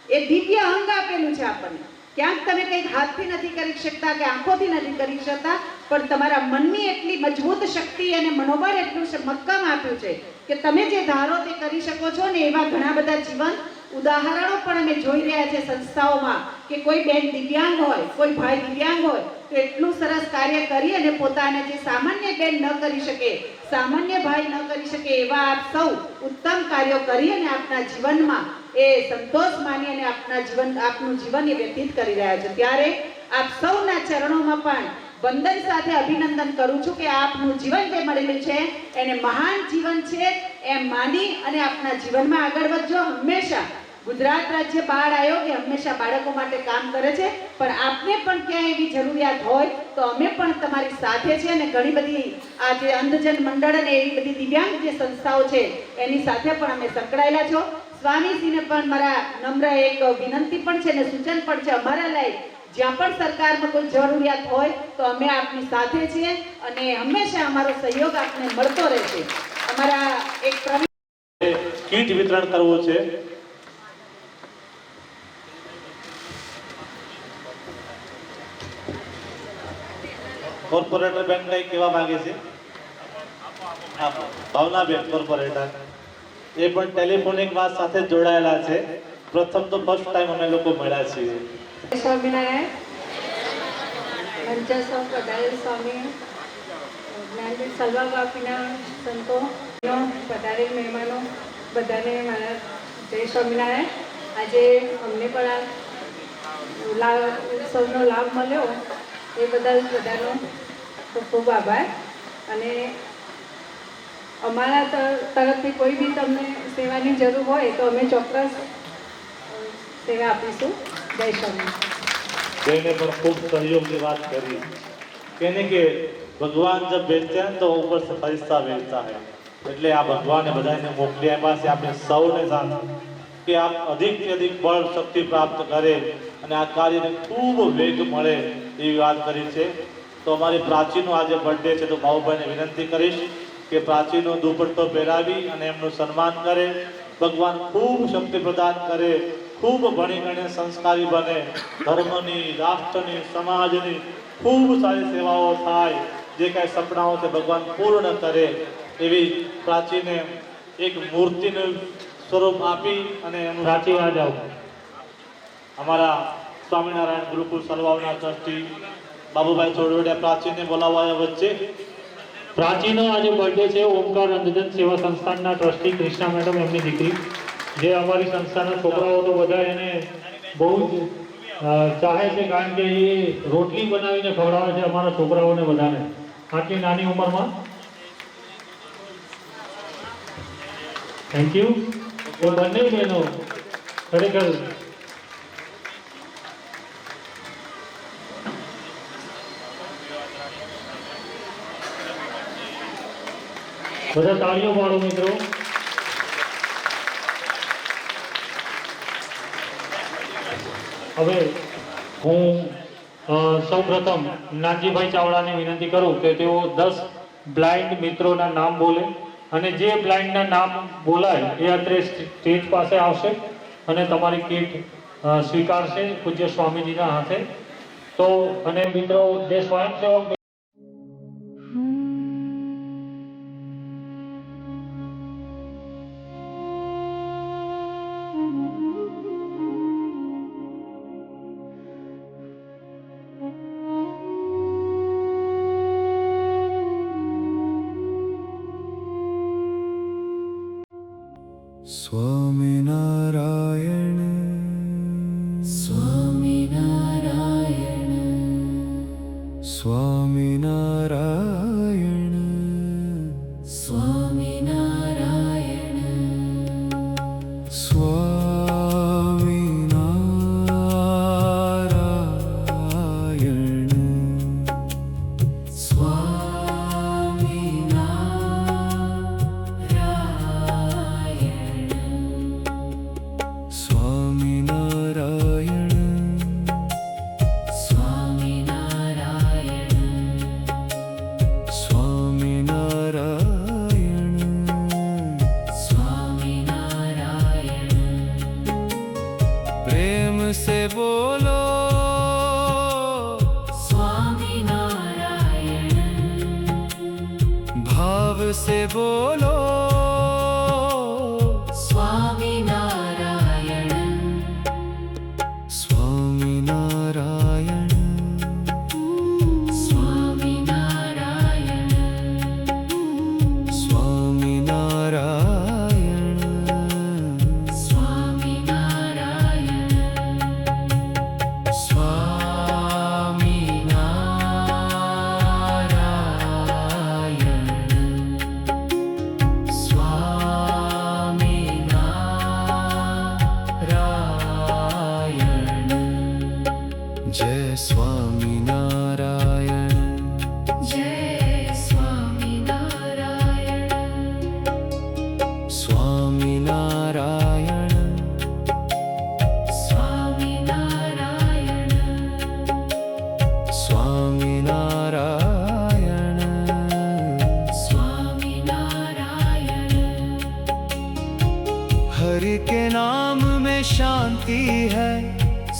એ દિવ્ય અંગ આપેલું છે આપણને. ક્યાંક તમે કંઈક હાથથી નથી કરી શકતા કે આંખોથી નથી કરી શકતા, પણ તમારા મનની એટલી મજબૂત શક્તિ અને મનોબળ એટલું મક્કમ આપ્યું છે કે તમે જે ધારો તે કરી શકો છો. ને એવા ઘણા બધા જીવન ઉદાહરણો પણ અમે જોઈ રહ્યા છે સંસ્થાઓમાં કે કોઈ બેન દિવ્યાંગ હોય, કોઈ ભાઈ દિવ્યાંગ હોય, તો એટલું સરસ કાર્ય કરી અને પોતાને જે સામાન્ય બેન ન કરી શકે, સામાન્ય ભાઈ ન કરી શકે, એવા આપ સૌ ઉત્તમ કાર્યો કરી અને આપના જીવનમાં એ સંતોષ માની અને આપનું જીવન એ વ્યતીત કરી રહ્યા છે. ત્યારે આપ સૌના ચરણોમાં પણ વંદન સાથે અભિનંદન કરું છું કે આપનું જીવન જે મળેલું છે એને મહાન જીવન છે એમ માની અને આપના જીવનમાં આગળ વધજો. હંમેશા ગુજરાત રાજ્ય બાળ આયોગે હંમેશા બાળકો માટે કામ કરે છે, પણ આપને પણ ક્યાંય એવી જરૂરિયાત હોય તો અમે પણ તમારી સાથે છે. અને ઘણી બધી આ જે અંધજન મંડળ અને એવી બધી દિવ્યાંગ જે સંસ્થાઓ છે એની સાથે પણ અમે સંકળાયેલા છો. સ્વામીજીને પણ મારા નમ્ર એક વિનંતી પણ છે અને સૂચન પણ છે, અમારા લાયક જ્યાં પણ સરકારમાં કોઈ જરૂરિયાત હોય તો અમે આપની સાથે છીએ અને હંમેશા અમારો સહયોગ આપને મળતો રહેશે. અમારા એક કીટ વિતરણ કરવું છે. કોર્પોરેટર બેન કઈ કહેવા માંગે છે? ભાવનાબેન કોર્પોરેટર, એ પણ ટેલિફોનિક વાત સાથે જોડાયેલા છે. પ્રથમ તો ફર્સ્ટ ટાઈમ અમે લોકો મળ્યા છીએ. સ્વામિનારાયણ, મંચસ્વ પધારેલ સ્વામી, જ્ઞાનપીઠ સલવા બાપીના સંતો, પધારેલ મહેમાનો, બધાને મારા જય સ્વામિનારાયણ. આજે અમને પણ આ ઉત્સવનો લાભ મળ્યો એ બદલ બધાનો ખૂબ ખૂબ આભાર. અને અમારા તરફથી કોઈ બી તમને સેવાની જરૂર હોય તો અમે ચોક્કસ સેવા આપીશું. જય સ્વામિનારાયણ. તેને પણ ખૂબ સહયોગની વાત કરી कहने કે ભગવાન જબ भेजते हैं तो ऊपर से फरिश्ता भेजता है. એટલે આ ભગવાને બધાને મોકલી આપ્યા છે આપણે સૌને સાથે કે આપ અધિકથી અધિક બળ શક્તિ પ્રાપ્ત કરે અને આ કાર્યને ખૂબ વેગ મળે એવી વાત કરી છે. તો અમારી પ્રાચીનો આજે બર્થડે છે, તો ભાઉભાઈને વિનંતી કરીશ કે પ્રાચીનો દુપટ્ટો પહેરાવી અને એમનું સન્માન કરે. ભગવાન ખૂબ શક્તિ પ્રદાન કરે, ખૂબ ભણી ગણીને સંસ્કારી બને, ધર્મની, રાષ્ટ્રની, સમાજની ખૂબ સારી સેવાઓ થાય, જે કાંઈ સપનાઓ છે ભગવાન પૂર્ણ કરે એવી પ્રાચીને એક મૂર્તિનું સ્વરૂપ આપી અને એનું પ્રાચી આ જાઓ. અમારા સ્વામિનારાયણ ગુરુકુળ સલવાવના ટ્રસ્ટી બાબુભાઈ ચોરવડિયા પ્રાચીને બોલાવવા વચ્ચે પ્રાચીનો આજે બર્થડે છે. ઓમકાર અંધજન સેવા સંસ્થાનના ટ્રસ્ટી કૃષ્ણા મેડમ, એમની દીકરી, જે અમારી સંસ્થાના છોકરાઓ તો બધા એને બહુ જ ચાહે છે, કારણ કે એ રોટલી બનાવીને ખવડાવે છે અમારા છોકરાઓને બધાને આટલી નાની ઉંમરમાં. Thank you. એ બંને બહેનો ખરેખર બધા તાળીઓ પાડો મિત્રો. હવે હું સૌપ્રથમ નાનજીભાઈ ચાવડાને વિનંતી કરું કે તેઓ 10 બ્લાઇન્ડ મિત્રોના નામ બોલે અને જે બ્લાઇન્ડના નામ બોલાય એ અત્રે સ્ટેજ પાસે આવશે અને તમારી કીટ સ્વીકારશે પૂજ્ય સ્વામીજીના હાથે. તો અને મિત્રો જે સ્વયંસેવક स्वामिनारायण स्वामिनारायण स्वामिनारायण स्वामिनारायण प्रेम से बोलो स्वामीनारायण, भाव से बोलो स्वामीनारायण, स्वामीनारायण, स्वामीनारायण, स्वामीनारायण, स्वामीनारायण, स्वामीनारायण, जय स्वामीनारायण, जय स्वामीनारायण, स्वामीनारायण, स्वामीनारायण, स्वामीनारायण, स्वामीनारायण, हरि के नाम में शांति है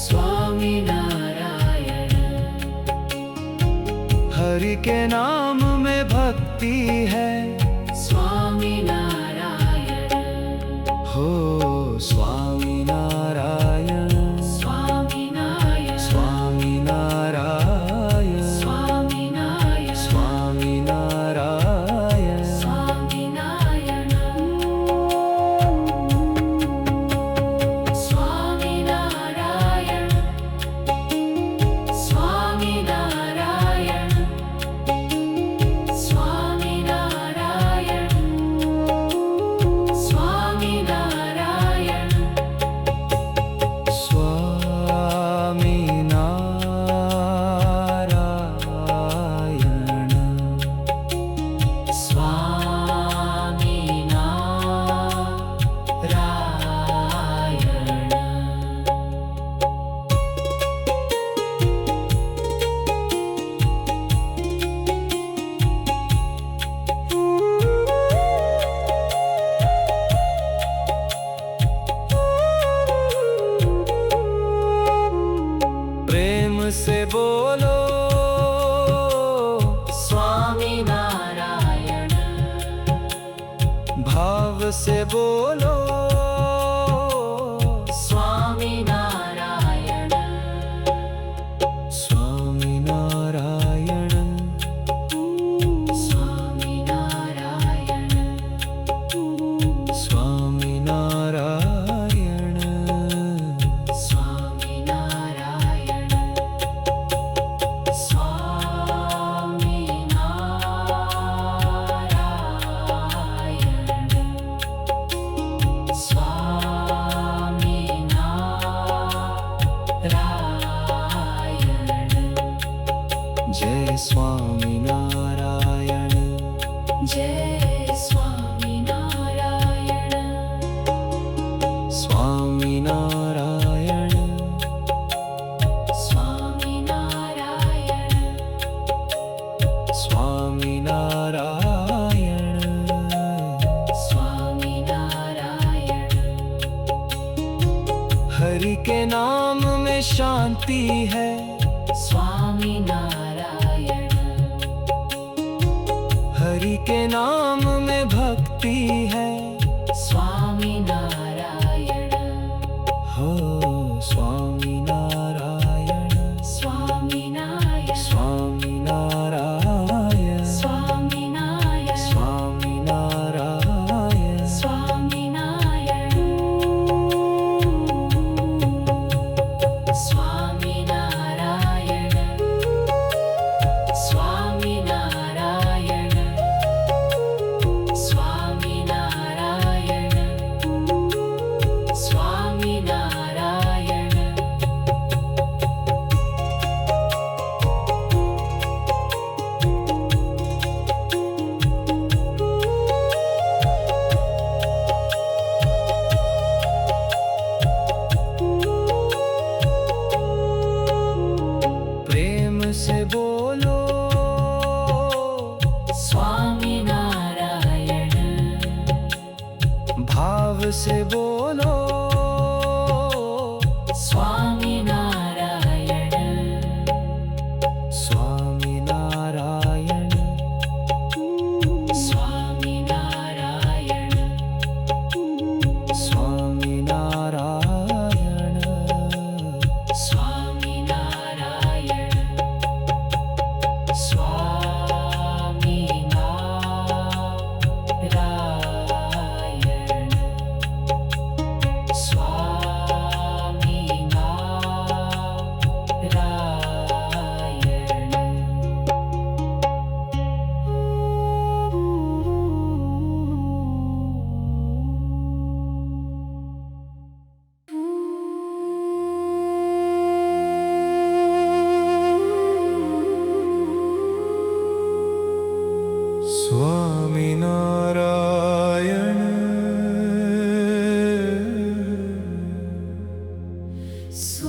स्वामीनारायण, हरि के नाम में भक्ति है स्वामीनारायण, हो स्वामीनारायण, स्वामीनारायण, स्वामीनारायण, स्वामीनारायण, स्वामीनारायण, स्वामीनारायण, स्वामीनारायण, स्वामीनारायण, स्वामीनारायण, स्वामीनारायण, प्रेम से बोलो स्वामीनारायण, भाव से बोलो स्वामीनारायण, स्वामीनारायण, स्वामीनारायण, स्वामीनारायण, स्वामीनारायण, स्वामीनारायण, जय स्वामी नारायण स्वामी नारायण स्वामी नारायण स्वामी नारायण स्वामी नारायण हरि के नाम में शांति है स्वामी नारायण हरि के नाम में भक्ति है स्वामी नारायण हो स्वामी नारायण स्वामी नारायण स्वामी नारायण स्वामी नारायण स्वामी नारायण स्वामी नारायण स्वामी नारायण स्वामी नारायण स्वामी नारायण स्वामी नारायण प्रेम से बोलो स्वामी नारायण भाव से बोलो स्वामी नारायण स्वामी नारायण स्वामी नारायण स्वामी नारायण स्वामी नारायण स्वामी नारायण स्वामी नारायण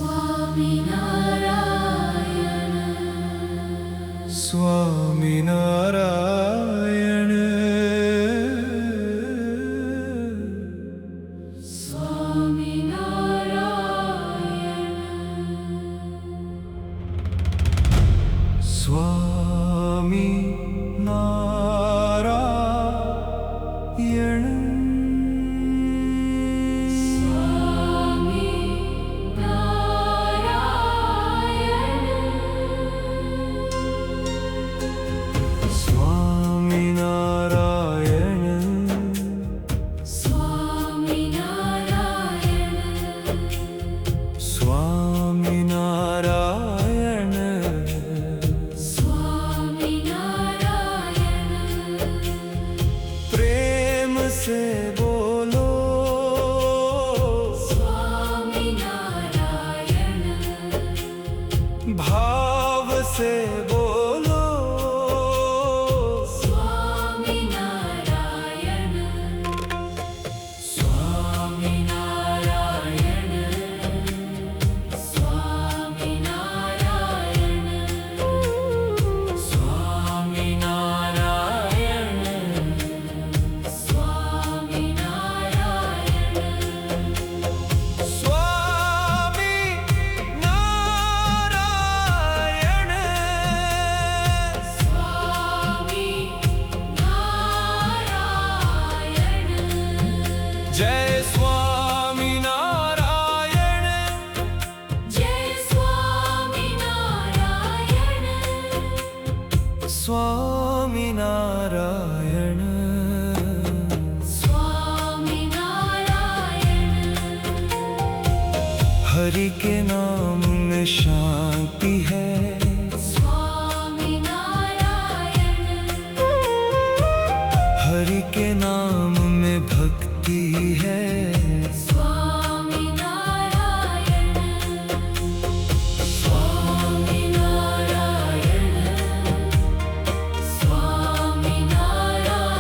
स्वामी नारायण स्वामी नारायण स्वामी नारायण स्वामी नारायण स्वामी नारायण स्वामी नारायण स्वामी नारायण स्वामी नारायण स्वामी नारायण स्वामी नारायण प्रेम से बोलो स्वामी नारायण भाव से बोलो स्वामी नारायण स्वामी नारायण स्वामी नारायण स्वामी नारायण स्वामी नारायण स्वामी नारायण स्वामी नारायण जय स्वामी नारायण जय स्वामी नारायण स्वामी नारायण स्वामी नारायण हरि के नाम में शांति है स्वामी नारायण हरि के नाम में भक्ति है स्वामी नारायण स्वामी नारायण स्वामी नारायण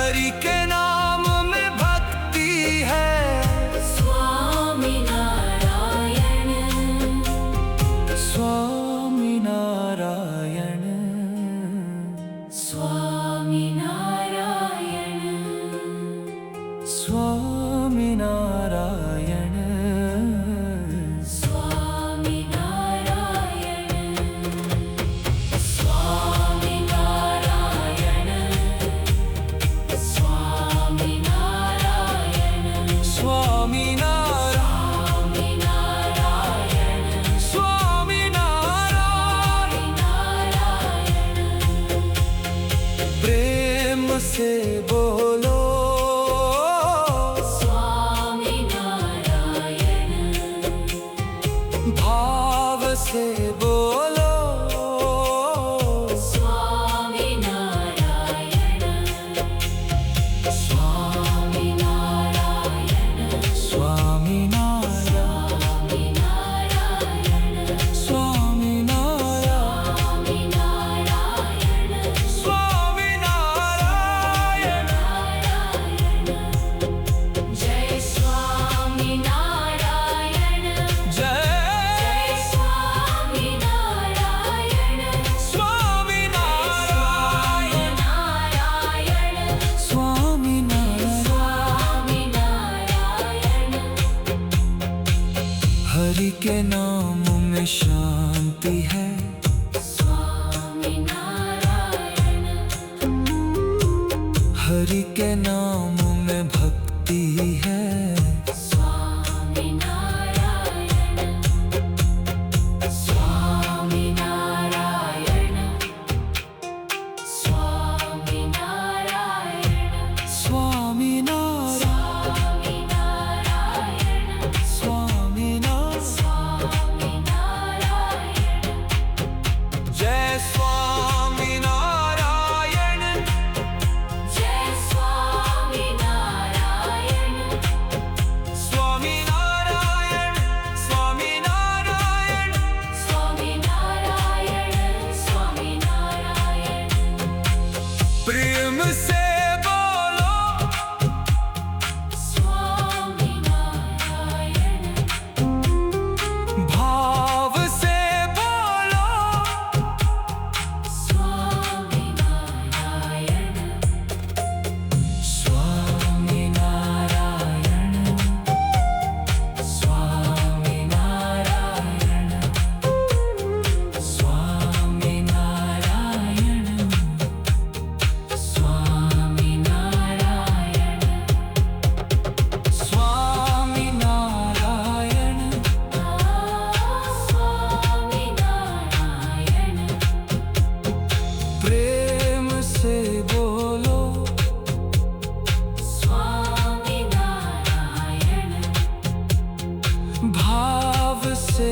हरि के नाम में भक्ति है। स्वामी नारायण स्वामी नारायण स्वामी नारायण स्वामी नारायण स्वामी नारायण स्वामी नारायण स्वामी नारायण स्वामी नारायण स्वामी नारायण स्वामी नारायण प्रेम से बोलो स्वामी नारायण भाव से बोलो स्वामी नारायण स्वामी नारायण स्वामी नारायण स्वामी नारायण स्वामी नारायण स्वामी नारायण जय स्वामी नारायण स्वामी नारायण स्वामी स्वामी नारायण नारायण स्वामी नारायण हरि के नाम में शांति है। स्वामी नारायण हरि के नाम में भक्ति है। स्वामी नारायण स्वामी नारायण स्वामी नारायण स्वामी नारायण स्वामी नारायण स्वामी नारायण स्वामी नारायण जय स्वामी नारायण जय स्वामी नारायण स्वामी नारायण स्वामी नारायण स्वामी नारायण स्वामी नारायण प्रेम से बोलो स्वामी नारायण भाव से बोलो स्वामी नारायण स्वामी नारायण स्वामी नारायण स्वामी नारायण स्वामी नारायण स्वामी नारायण स्वामी नारायण प्रेम से बोलो स्वामी नारायण भाव से